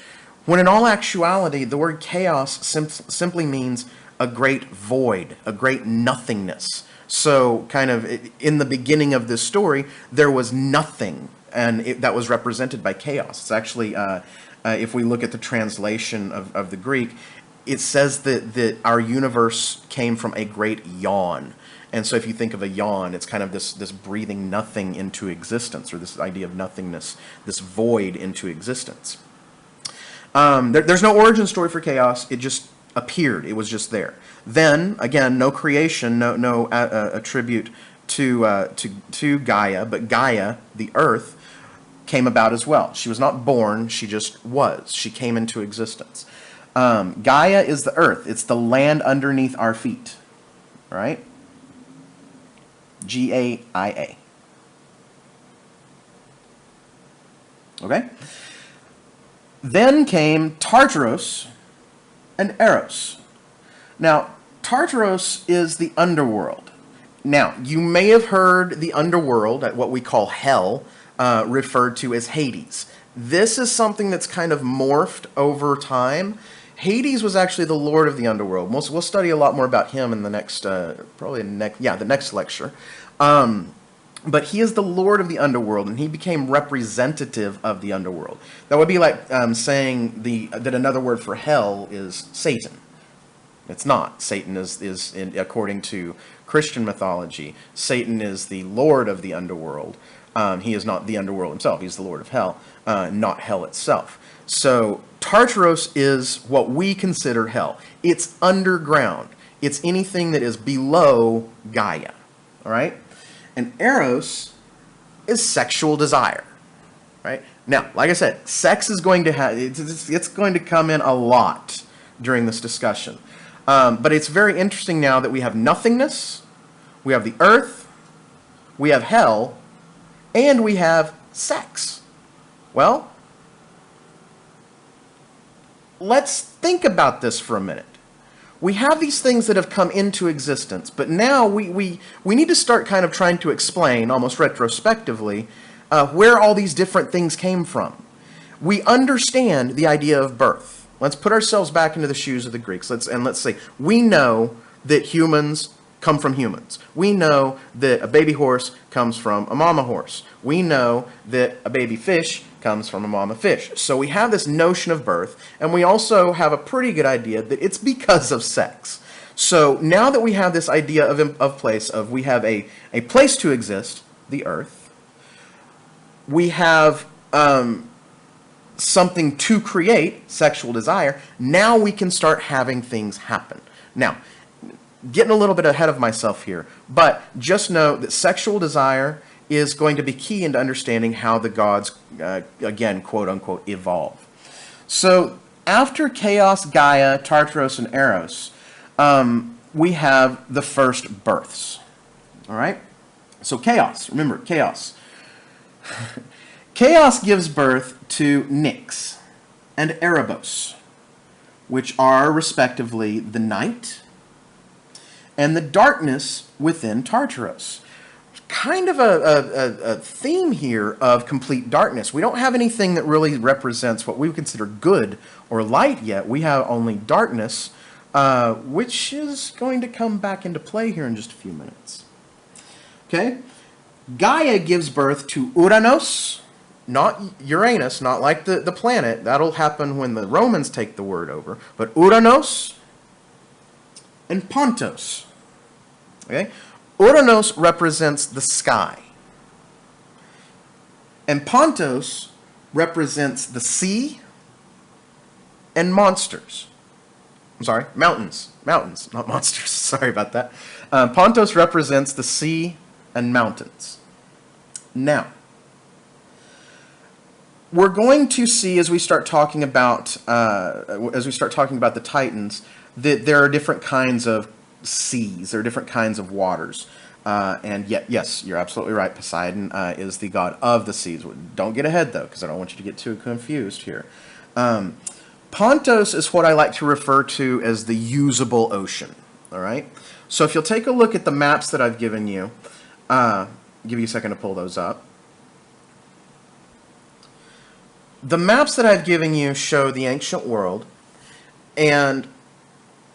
When in all actuality, the word chaos simply means a great void, a great nothingness. So kind of in the beginning of this story, there was nothing, and that was represented by chaos. It's actually, if we look at the translation of the Greek, it says that our universe came from a great yawn. And so if you think of a yawn, it's kind of this breathing nothing into existence, or this idea of nothingness, this void into existence. There's no origin story for chaos. It just appeared. It was just there. Then, again, no creation, no attribute to Gaia, but Gaia, the earth, came about as well. She was not born. She just was. She came into existence. Gaia is the earth. It's the land underneath our feet. All right? Gaia. Okay? Then came Tartaros and Eros. Now, Tartaros is the underworld. Now, you may have heard the underworld, at what we call hell, referred to as Hades. This is something that's kind of morphed over time. Hades was actually the lord of the underworld. We'll study a lot more about him in the next, the next lecture. But he is the lord of the underworld, and he became representative of the underworld. That would be like saying that another word for hell is Satan. It's not. Satan is according to Christian mythology, Satan is the lord of the underworld. He is not the underworld himself. He's the lord of hell, not hell itself. So Tartaros is what we consider hell. It's underground. It's anything that is below Gaia. All right? And Eros is sexual desire. Right? Now, like I said, sex is going to it's going to come in a lot during this discussion. But it's very interesting now that we have nothingness, we have the earth, we have hell, and we have sex. Well, let's think about this for a minute. We have these things that have come into existence, but now we need to start kind of trying to explain, almost retrospectively, where all these different things came from. We understand the idea of birth. Let's put ourselves back into the shoes of the Greeks. Let's say we know that humans come from humans. We know that a baby horse comes from a mama horse. We know that a baby fish comes from a mama fish. So we have this notion of birth, and we also have a pretty good idea that it's because of sex. So now that we have this idea of we have a place to exist, the earth, we have something to create, sexual desire, now we can start having things happen. Now, getting a little bit ahead of myself here, but just know that sexual desire is going to be key into understanding how the gods, again, quote-unquote, evolve. So after Chaos, Gaia, Tartaros, and Eros, we have the first births. All right? So Chaos, remember, Chaos. Chaos gives birth to Nyx and Erebos, which are respectively the night and the darkness within Tartaros. Kind of a theme here of complete darkness. We don't have anything that really represents what we would consider good or light yet. We have only darkness, which is going to come back into play here in just a few minutes. Okay? Gaia gives birth to Uranos, not Uranus, not like the planet. That'll happen when the Romans take the word over. But Uranos and Pontos. Okay? Uranos represents the sky. And Pontos represents the sea and monsters. I'm sorry, mountains. Mountains, not monsters. Sorry about that. Pontos represents the sea and mountains. Now, we're going to see as we start talking about the Titans that there are different kinds of seas, there are different kinds of waters, and yet, yes, you're absolutely right. Poseidon is the god of the seas. Don't get ahead though, because I don't want you to get too confused here. Pontos is what I like to refer to as the usable ocean. All right. So if you'll take a look at the maps that I've given you, give you a second to pull those up. The maps that I've given you show the ancient world, and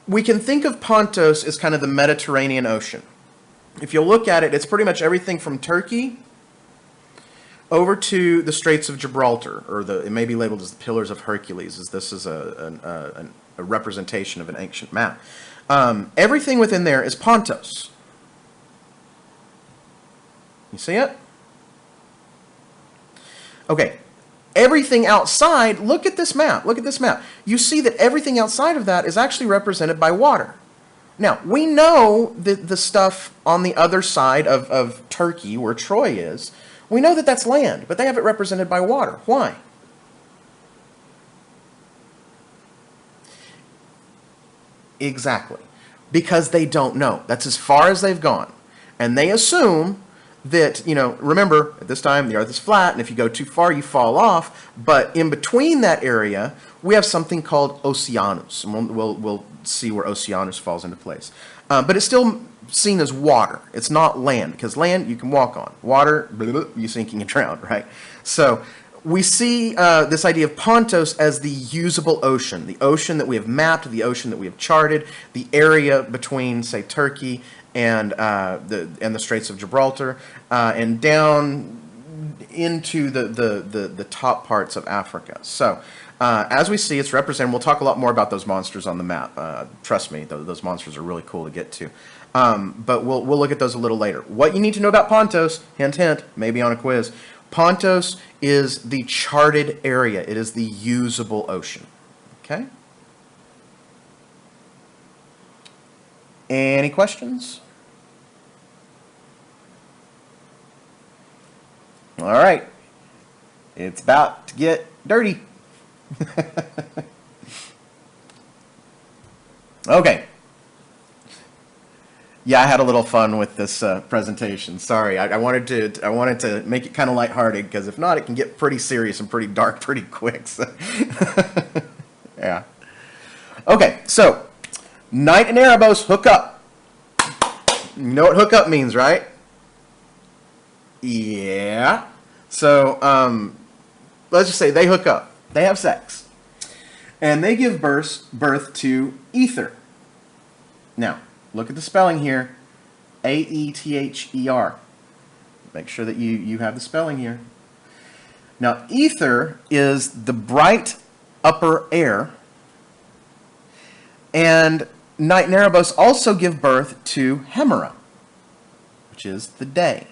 we can think of Pontos as kind of the Mediterranean Ocean. If you'll look at it, it's pretty much everything from Turkey over to the Straits of Gibraltar, or it may be labeled as the Pillars of Hercules, as this is a representation of an ancient map. Everything within there is Pontos. You see it? Okay. Everything outside, look at this map. Look at this map. You see that everything outside of that is actually represented by water. Now, we know that the stuff on the other side of Turkey, where Troy is, we know that that's land, but they have it represented by water. Why? Exactly. Because they don't know. That's as far as they've gone. And they assume that, remember, at this time, the earth is flat, and if you go too far, you fall off. But in between that area, we have something called Oceanus. And we'll see where Oceanus falls into place. But it's still seen as water. It's not land, because land you can walk on. Water, you sink and you drown, right? So we see this idea of Pontos as the usable ocean, the ocean that we have mapped, the ocean that we have charted, the area between, say, Turkey and the Straits of Gibraltar, and down into the top parts of Africa. So, as we see, it's represented. We'll talk a lot more about those monsters on the map. Trust me, those monsters are really cool to get to. But we'll look at those a little later. What you need to know about Pontos, hint, hint, maybe on a quiz. Pontos is the charted area. It is the usable ocean. Okay? Any questions? All right. It's about to get dirty. Okay. Yeah, I had a little fun with this presentation. Sorry, I wanted to make it kind of lighthearted, because if not, it can get pretty serious and pretty dark pretty quick. So. Yeah. Okay, so Knight and Erebos hook up. You know what hook up means, right? Yeah. So let's just say they hook up. They have sex, and they give birth to Ether. Now, look at the spelling here. Aether. Make sure that you have the spelling here. Now, ether is the bright upper air. And Night and Erebos also give birth to Hemera, which is the day.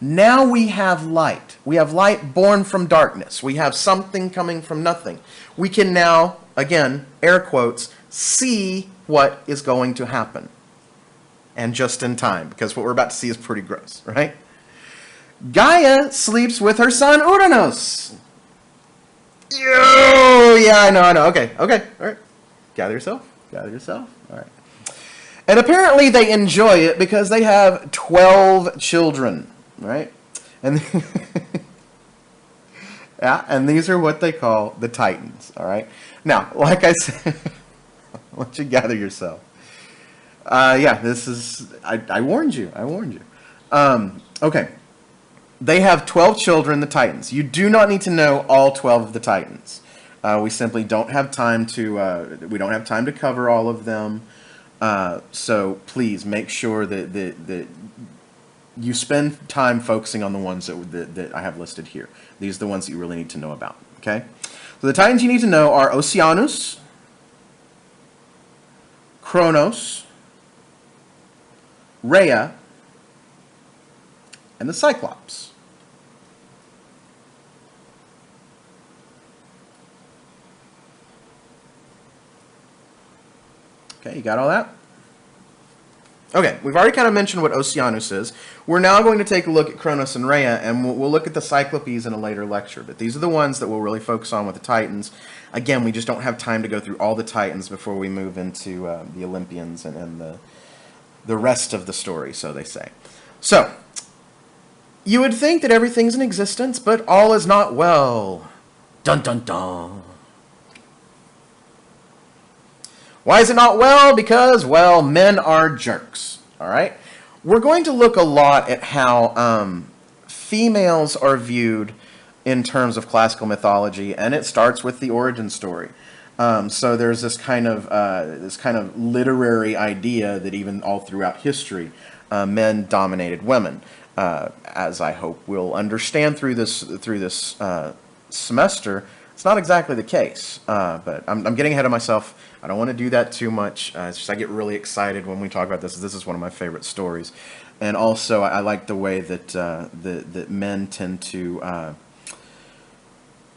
Now we have light. We have light born from darkness. We have something coming from nothing. We can now, again, air quotes, see what is going to happen. And just in time, because what we're about to see is pretty gross, right? Gaia sleeps with her son Uranus. Yeah, I know. Okay, all right. Gather yourself. All right. And apparently they enjoy it because they have 12 children, right? And yeah, and these are what they call the Titans, all right? Now, like I said, I'll let you gather yourself. Yeah, this is, I warned you. Okay. They have 12 children, the Titans. You do not need to know all 12 of the Titans. We simply don't have time to cover all of them. So please make sure that you spend time focusing on the ones that I have listed here. These are the ones that you really need to know about. Okay? So the Titans you need to know are Oceanus, Kronos, Rhea, and the Cyclops. Okay, you got all that? Okay, we've already kind of mentioned what Oceanus is. We're now going to take a look at Kronos and Rhea, and we'll look at the Cyclopes in a later lecture. But these are the ones that we'll really focus on with the Titans. Again, we just don't have time to go through all the Titans before we move into the Olympians and the rest of the story, so they say. So, you would think that everything's in existence, but all is not well. Dun dun dun. Why is it not well? Because, well, men are jerks. All right? We're going to look a lot at how females are viewed in terms of classical mythology, and it starts with the origin story. So there's this kind of literary idea that even all throughout history, men dominated women. As I hope we'll understand through this semester, it's not exactly the case. But I'm getting ahead of myself. I don't want to do that too much. It's just I get really excited when we talk about this. This is one of my favorite stories, and also I like the way that that men tend to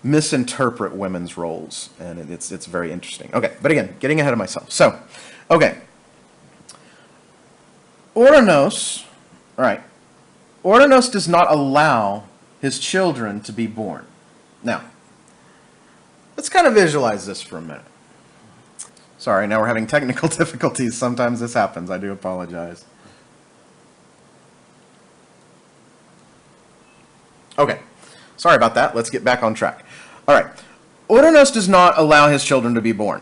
misinterpret women's roles, and it's very interesting. Okay, but again, getting ahead of myself. So, okay, Uranus, all right. Uranus does not allow his children to be born. Now, let's kind of visualize this for a minute. Sorry, now we're having technical difficulties. Sometimes this happens. I do apologize. Okay, sorry about that. Let's get back on track. All right, Uranus does not allow his children to be born.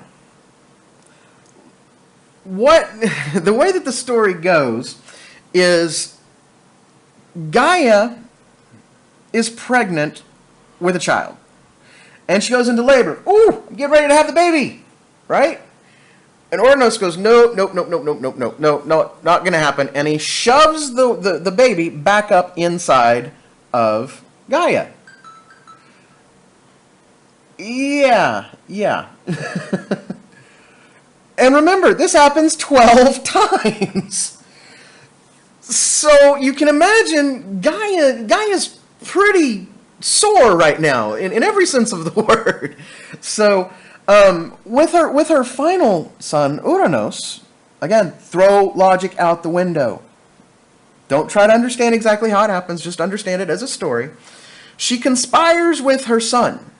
The way that the story goes is Gaia is pregnant with a child. And she goes into labor. Ooh, get ready to have the baby, right? And Ouranos goes, nope, nope, nope, nope, nope, nope, nope, nope, no, not going to happen. And he shoves the baby back up inside of Gaia. Yeah. And remember, this happens 12 times. So you can imagine Gaia's pretty sore right now in every sense of the word. So with her final son, Ouranos, again, throw logic out the window. Don't try to understand exactly how it happens. Just understand it as a story. She conspires with her son,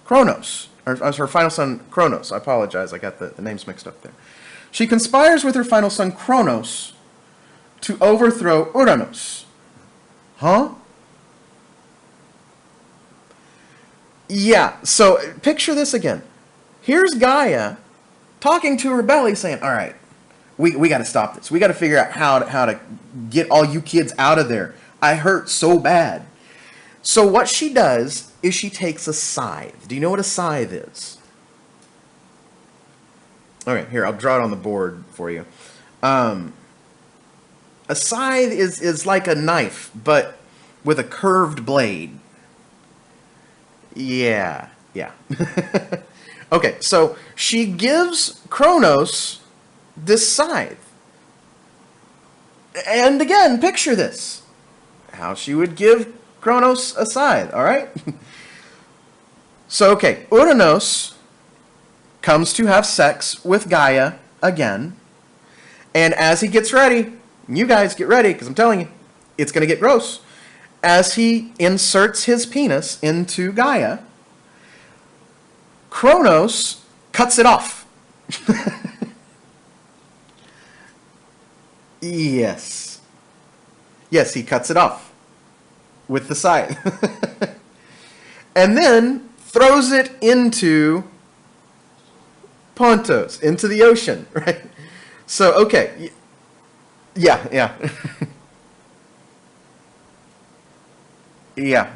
Kronos. Her final son, Kronos. I apologize. I got the names mixed up there. She conspires with her final son, Kronos, to overthrow Ouranos. Huh? Yeah, so picture this again. Here's Gaia talking to her belly saying, all right, we got to stop this. We got to figure out how to get all you kids out of there. I hurt so bad. So what she does is she takes a scythe. Do you know what a scythe is? All right, here, I'll draw it on the board for you. A scythe is like a knife, but with a curved blade. Yeah. Okay, so she gives Kronos this scythe. And again, picture this. How she would give Kronos a scythe, all right? So, okay, Ouranos comes to have sex with Gaia again. And as he gets ready, you guys get ready, because I'm telling you, it's going to get gross. As he inserts his penis into Gaia, Kronos cuts it off. Yes, he cuts it off with the scythe. And then throws it into Pontos, into the ocean, right? So, okay. Yeah. Yeah.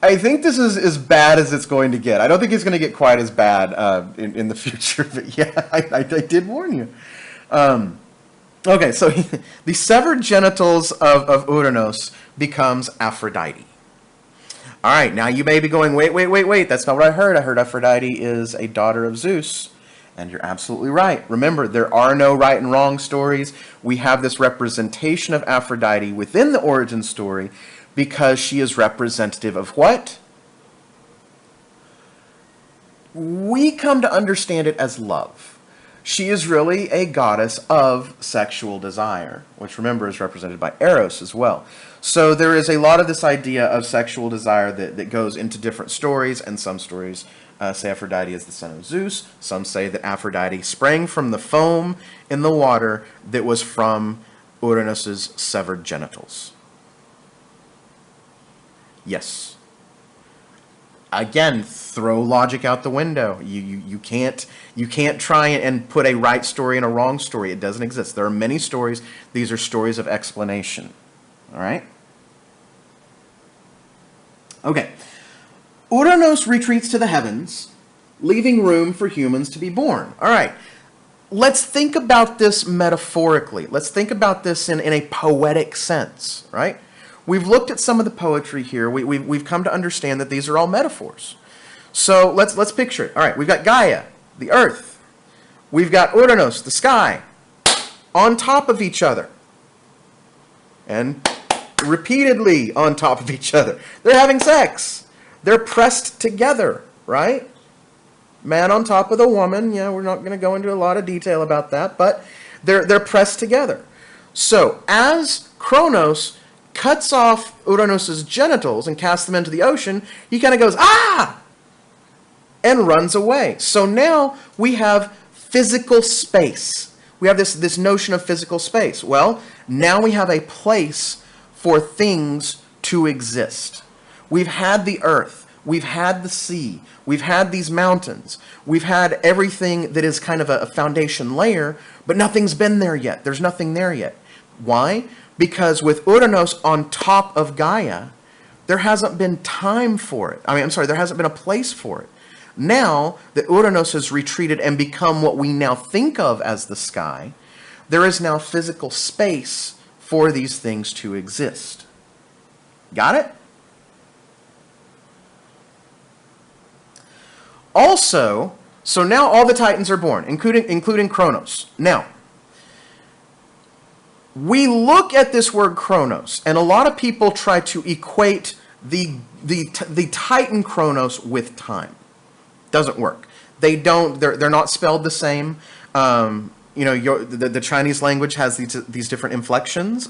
I think this is as bad as it's going to get. I don't think it's going to get quite as bad in the future, but yeah, I did warn you. Okay, so the severed genitals of Ouranos becomes Aphrodite. All right, now you may be going, wait, that's not what I heard. I heard Aphrodite is a daughter of Zeus. And you're absolutely right. Remember, there are no right and wrong stories. We have this representation of Aphrodite within the origin story because she is representative of what? We come to understand it as love. She is really a goddess of sexual desire, which remember is represented by Eros as well. So there is a lot of this idea of sexual desire that goes into different stories, and some stories say Aphrodite is the son of Zeus. Some say that Aphrodite sprang from the foam in the water that was from Uranus's severed genitals. Yes. Again, throw logic out the window. You can't try and put a right story and a wrong story. It doesn't exist. There are many stories. These are stories of explanation. All right? Okay. Ouranos retreats to the heavens, leaving room for humans to be born. All right. Let's think about this metaphorically. Let's think about this in a poetic sense, right? We've looked at some of the poetry here. We've come to understand that these are all metaphors. So let's picture it. All right, we've got Gaia, the earth. We've got Ouranos, the sky, on top of each other. And repeatedly on top of each other. They're having sex. They're pressed together, right? Man on top of the woman. Yeah, we're not going to go into a lot of detail about that, but they're pressed together. So as Kronos cuts off Uranus's genitals and casts them into the ocean, he kind of goes, ah! And runs away. So now we have physical space. We have this notion of physical space. Well, now we have a place for things to exist. We've had the earth. We've had the sea. We've had these mountains. We've had everything that is kind of a foundation layer, but nothing's been there yet. There's nothing there yet. Why? Because with Uranus on top of Gaia, there hasn't been time for it. I mean, I'm sorry, there hasn't been a place for it. Now that Uranus has retreated and become what we now think of as the sky, there is now physical space for these things to exist. Got it? Also, so now all the Titans are born, including Kronos. Now, we look at this word Kronos, and a lot of people try to equate the Titan Kronos with time. Doesn't work. They don't. They're not spelled the same. You know, the Chinese language has these different inflections.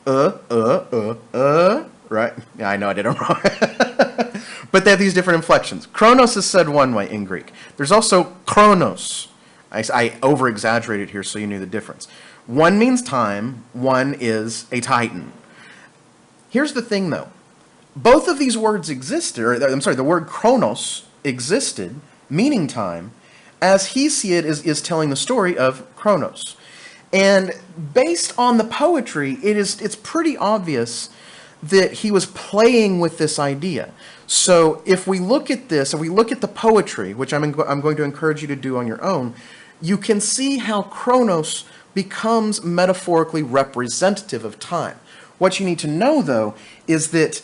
Right? Yeah, I know I did it wrong. But they have these different inflections. Kronos is said one way in Greek. There's also Chronos. I over-exaggerated here so you knew the difference. One means time, one is a Titan. Here's the thing, though. Both of these words existed, or I'm sorry, the word Chronos existed, meaning time, as Hesiod is telling the story of Kronos. And based on the poetry, it's pretty obvious that he was playing with this idea. So if we look at this, if we look at the poetry, which I'm going to encourage you to do on your own, you can see how Kronos becomes metaphorically representative of time. What you need to know, though, is that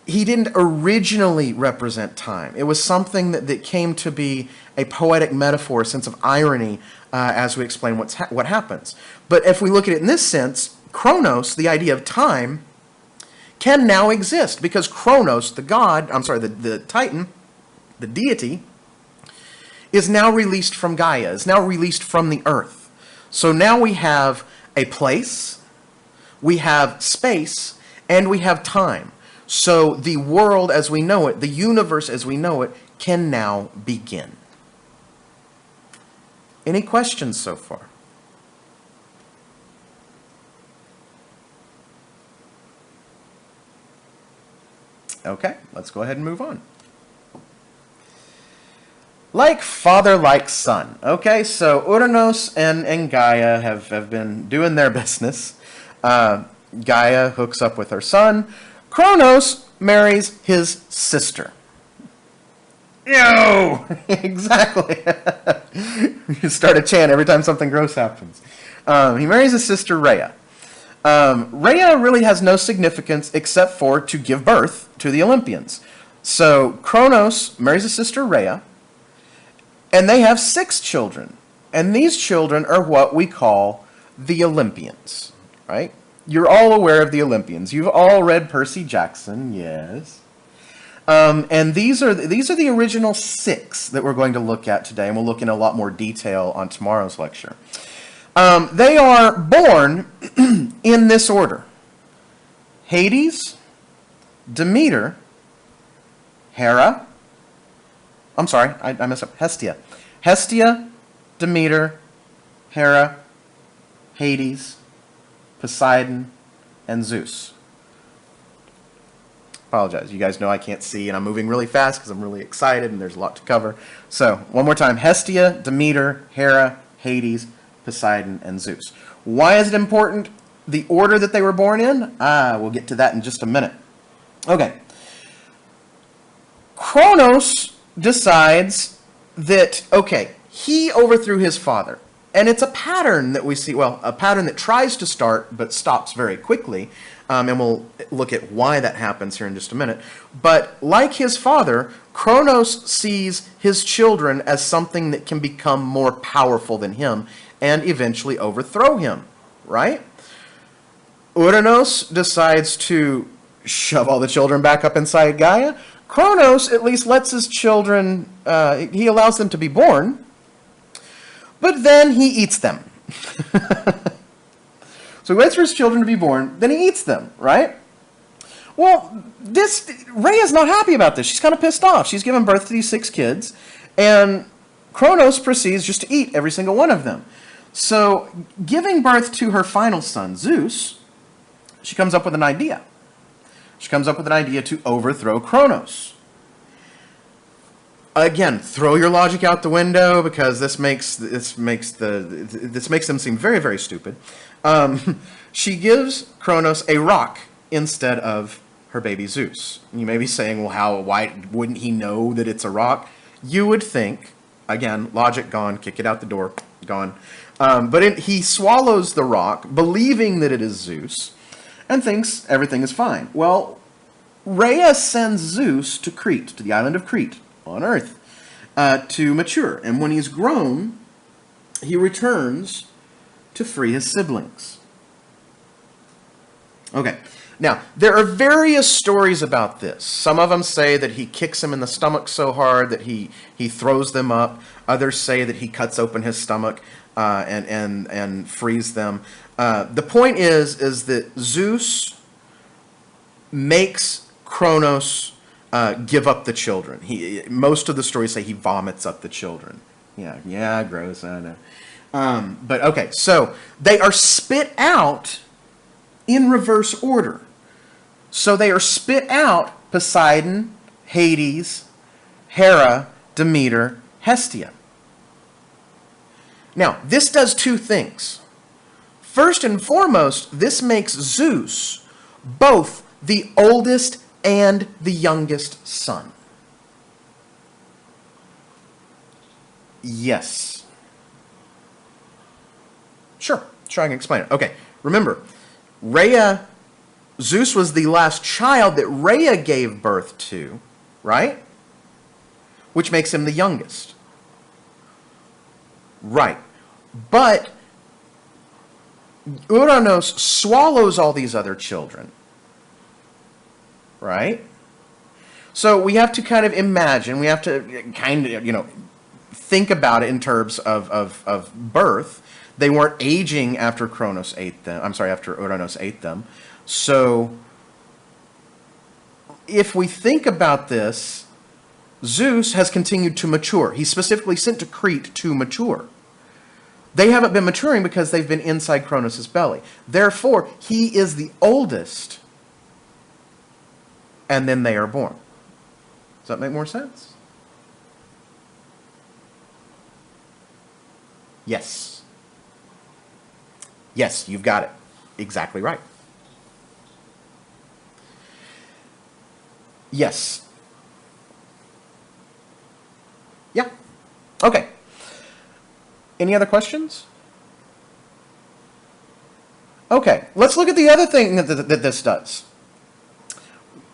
he didn't originally represent time. It was something that came to be a poetic metaphor, a sense of irony, as we explain what happens. But if we look at it in this sense, Kronos, the idea of time, can now exist because Kronos, the god, I'm sorry, the Titan, the deity, is now released from Gaia, is now released from the earth. So now we have a place, we have space, and we have time. So the world as we know it, the universe as we know it, can now begin. Any questions so far? Okay, let's go ahead and move on. Like father, like son. Okay, so Uranus and Gaia have been doing their business. Gaia hooks up with her son. Kronos marries his sister. No! Exactly. You start a chant every time something gross happens. He marries his sister Rhea. Rhea really has no significance except for to give birth to the Olympians. So Kronos marries his sister Rhea, and they have 6 children. And these children are what we call the Olympians, right? You're all aware of the Olympians. You've all read Percy Jackson, yes. And these are the original 6 that we're going to look at today, and we'll look in a lot more detail on tomorrow's lecture. They are born in this order: Hades, Demeter, Hera. I'm sorry, I messed up. Hestia. Hestia, Demeter, Hera, Hades, Poseidon, and Zeus. Apologize. You guys know I can't see, and I'm moving really fast because I'm really excited, and there's a lot to cover. So, one more time. Hestia, Demeter, Hera, Hades, Poseidon, and Zeus. Why is it important? The order that they were born in? We'll get to that in just a minute. Okay. Kronos decides that, okay, he overthrew his father. And it's a pattern that we see, well, a pattern that tries to start but stops very quickly. And we'll look at why that happens here in just a minute. But like his father, Kronos sees his children as something that can become more powerful than him and eventually overthrow him, right? Uranus decides to shove all the children back up inside Gaia. Kronos at least lets his children, he allows them to be born, but then he eats them. So he waits for his children to be born, then he eats them, right? Well, Rhea's not happy about this. She's kind of pissed off. She's given birth to these 6 kids, and Kronos proceeds just to eat every single one of them. So, giving birth to her final son, Zeus, she comes up with an idea. She comes up with an idea to overthrow Kronos. Again, throw your logic out the window because this makes them seem very, very stupid. She gives Kronos a rock instead of her baby Zeus. You may be saying, well, why wouldn't he know that it's a rock? You would think, again, logic gone, kick it out the door, gone. He swallows the rock, believing that it is Zeus, and thinks everything is fine. Well, Rhea sends Zeus to Crete, to the island of Crete, on Earth, to mature. And when he's grown, he returns to free his siblings. Okay, now, there are various stories about this. Some of them say that he kicks him in the stomach so hard that he throws them up. Others say that he cuts open his stomach and frees them. The point is that Zeus makes Kronos give up the children. Most of the stories say he vomits up the children. Yeah, gross, I know. But okay, so they are spit out in reverse order. So they are spit out Poseidon, Hades, Hera, Demeter, Hestia. Now, this does two things. First and foremost, this makes Zeus both the oldest and the youngest son. Yes. Sure, I can explain it. Okay, remember, Zeus was the last child that Rhea gave birth to, right? Which makes him the youngest. Right. But Uranos swallows all these other children. Right? So we have to kind of imagine, we have to kind of, think about it in terms of birth. They weren't aging after Kronos ate them. After Uranos ate them. So, if we think about this, Zeus has continued to mature. He's specifically sent to Crete to mature. They haven't been maturing because they've been inside Kronos' belly. Therefore, he is the oldest, and then they are born. Does that make more sense? Yes. Yes, you've got it. Exactly right. Yes. Yeah. Okay. Any other questions? Okay. Let's look at the other thing that this does.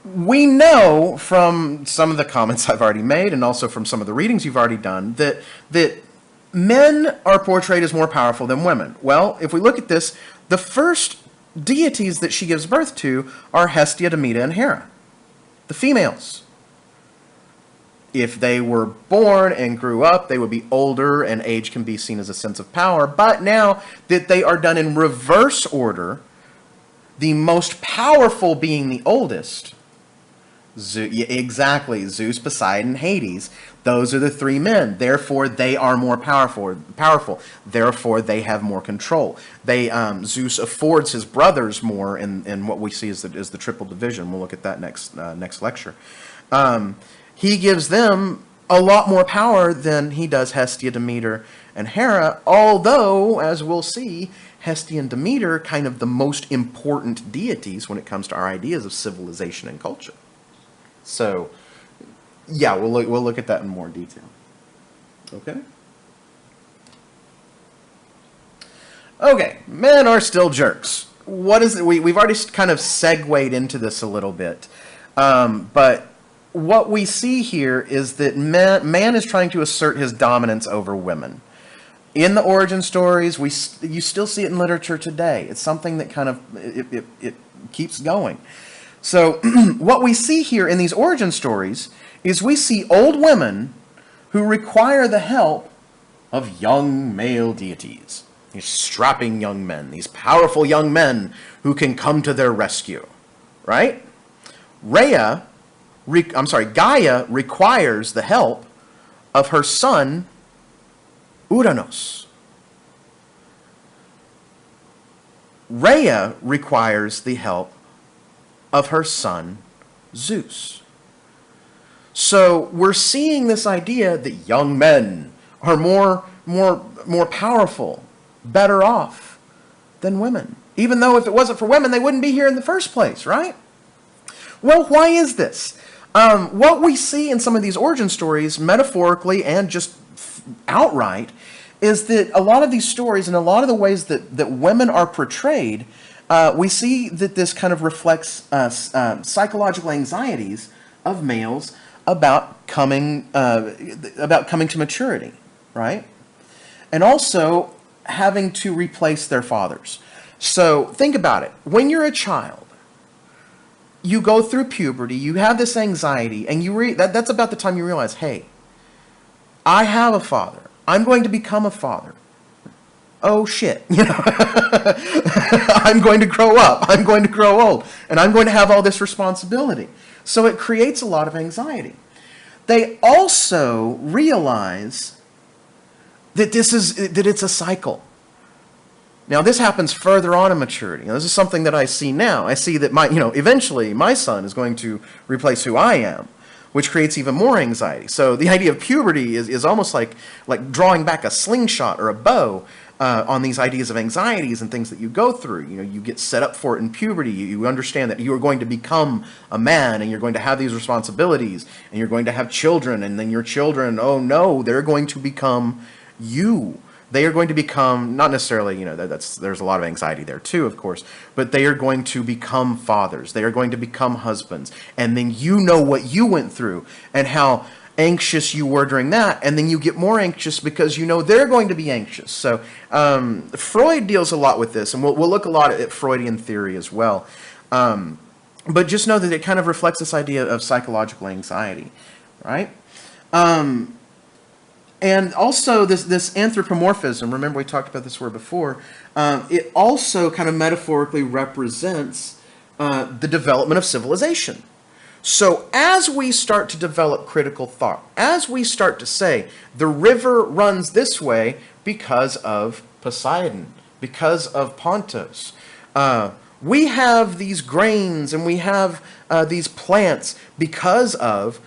We know from some of the comments I've already made and also from some of the readings you've already done that men are portrayed as more powerful than women. Well, if we look at this, the first deities that she gives birth to are Hestia, Demeter, and Hera. The females. If they were born and grew up, they would be older, and age can be seen as a sense of power. But now that they are done in reverse order, the most powerful being the oldest, exactly, Zeus, Poseidon, Hades, those are the three men. Therefore, they are more powerful. Therefore, they have more control. Zeus affords his brothers more in what we see as the triple division. We'll look at that next lecture. He gives them a lot more power than he does Hestia, Demeter, and Hera, although, as we'll see, Hestia and Demeter are kind of the most important deities when it comes to our ideas of civilization and culture. So, yeah, we'll look at that in more detail. Okay? Okay, men are still jerks. What is it? We've already kind of segued into this a little bit. But what we see here is that man is trying to assert his dominance over women. In the origin stories, you still see it in literature today. It's something that kind of it keeps going. So what we see here in these origin stories is we see old women who require the help of young male deities. These strapping young men, these powerful young men who can come to their rescue. Right? Gaia requires the help of her son, Uranos. Rhea requires the help of her son, Zeus. So we're seeing this idea that young men are more powerful, better off than women. Even though if it wasn't for women, they wouldn't be here in the first place, right? Well, why is this? What we see in some of these origin stories, metaphorically and just outright, is that a lot of these stories and a lot of the ways that women are portrayed, we see that this kind of reflects psychological anxieties of males about coming to maturity, right? And also having to replace their fathers. So think about it. When you're a child, you go through puberty, you have this anxiety, and that's about the time you realize, hey, I have a father. I'm going to become a father. Oh shit, I'm going to grow up, I'm going to grow old, and I'm going to have all this responsibility. So it creates a lot of anxiety. They also realize that it's a cycle. Now, this happens further on in maturity. This is something that I see now. I see that eventually my son is going to replace who I am, which creates even more anxiety. So the idea of puberty is almost like drawing back a slingshot or a bow on these ideas of anxieties and things that you go through. You get set up for it in puberty. You understand that you are going to become a man and you're going to have these responsibilities and you're going to have children, and then your children, oh no, they're going to become you. They are going to become, not necessarily, there's a lot of anxiety there too, of course, but they are going to become fathers. They are going to become husbands. And then you know what you went through and how anxious you were during that, and then you get more anxious because you know they're going to be anxious. So Freud deals a lot with this, and we'll look a lot at Freudian theory as well. But just know that it kind of reflects this idea of psychological anxiety, right? And also this anthropomorphism, remember we talked about this word before, it also kind of metaphorically represents the development of civilization. So as we start to develop critical thought, as we start to say, the river runs this way because of Poseidon, because of Pontos, we have these grains and we have these plants because of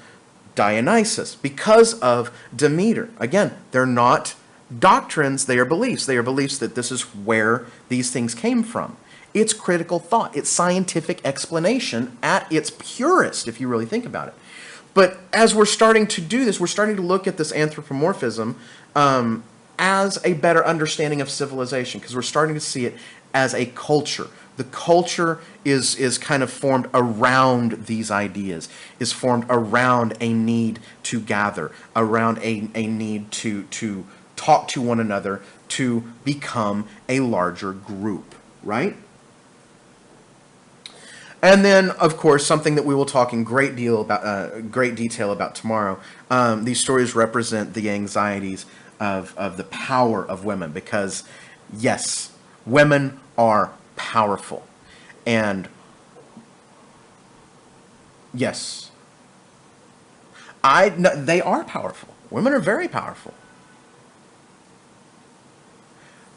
Dionysus, because of Demeter. Again, they're not doctrines, they are beliefs. They are beliefs that this is where these things came from. It's critical thought. It's scientific explanation at its purest, if you really think about it. But as we're starting to do this, we're starting to look at this anthropomorphism as a better understanding of civilization, because we're starting to see it as a culture. The culture is kind of formed around these ideas, is formed around a need to gather, around a need to talk to one another, to become a larger group, right? And then, of course, something that we will talk in great detail about tomorrow. These stories represent the anxieties of the power of women, because, yes, women are powerful. And yes, they are powerful. Women are very powerful.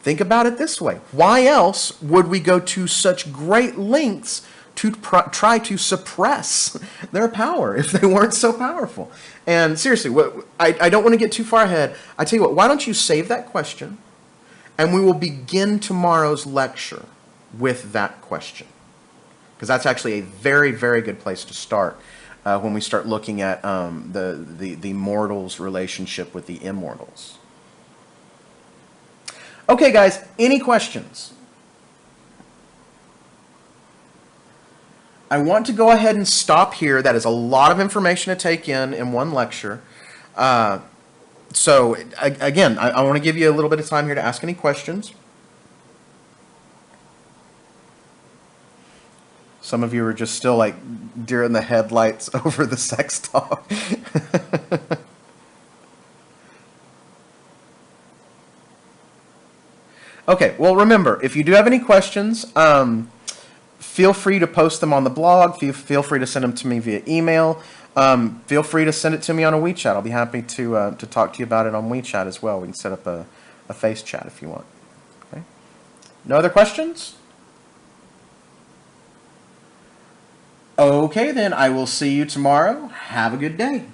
Think about it this way. Why else would we go to such great lengths to try to suppress their power if they weren't so powerful? And seriously, I don't want to get too far ahead. I tell you what, why don't you save that question, and we will begin tomorrow's lecture with that question. Because that's actually a very, very good place to start when we start looking at the mortals' relationship with the immortals. Okay, guys, any questions? I want to go ahead and stop here. That is a lot of information to take in one lecture. So, again, I want to give you a little bit of time here to ask any questions. Some of you are just still like deer in the headlights over the sex talk. Okay, well, remember, if you do have any questions, feel free to post them on the blog. Feel free to send them to me via email. Feel free to send it to me on a WeChat. I'll be happy to talk to you about it on WeChat as well. We can set up a face chat if you want. Okay. No other questions? Okay, then I will see you tomorrow. Have a good day.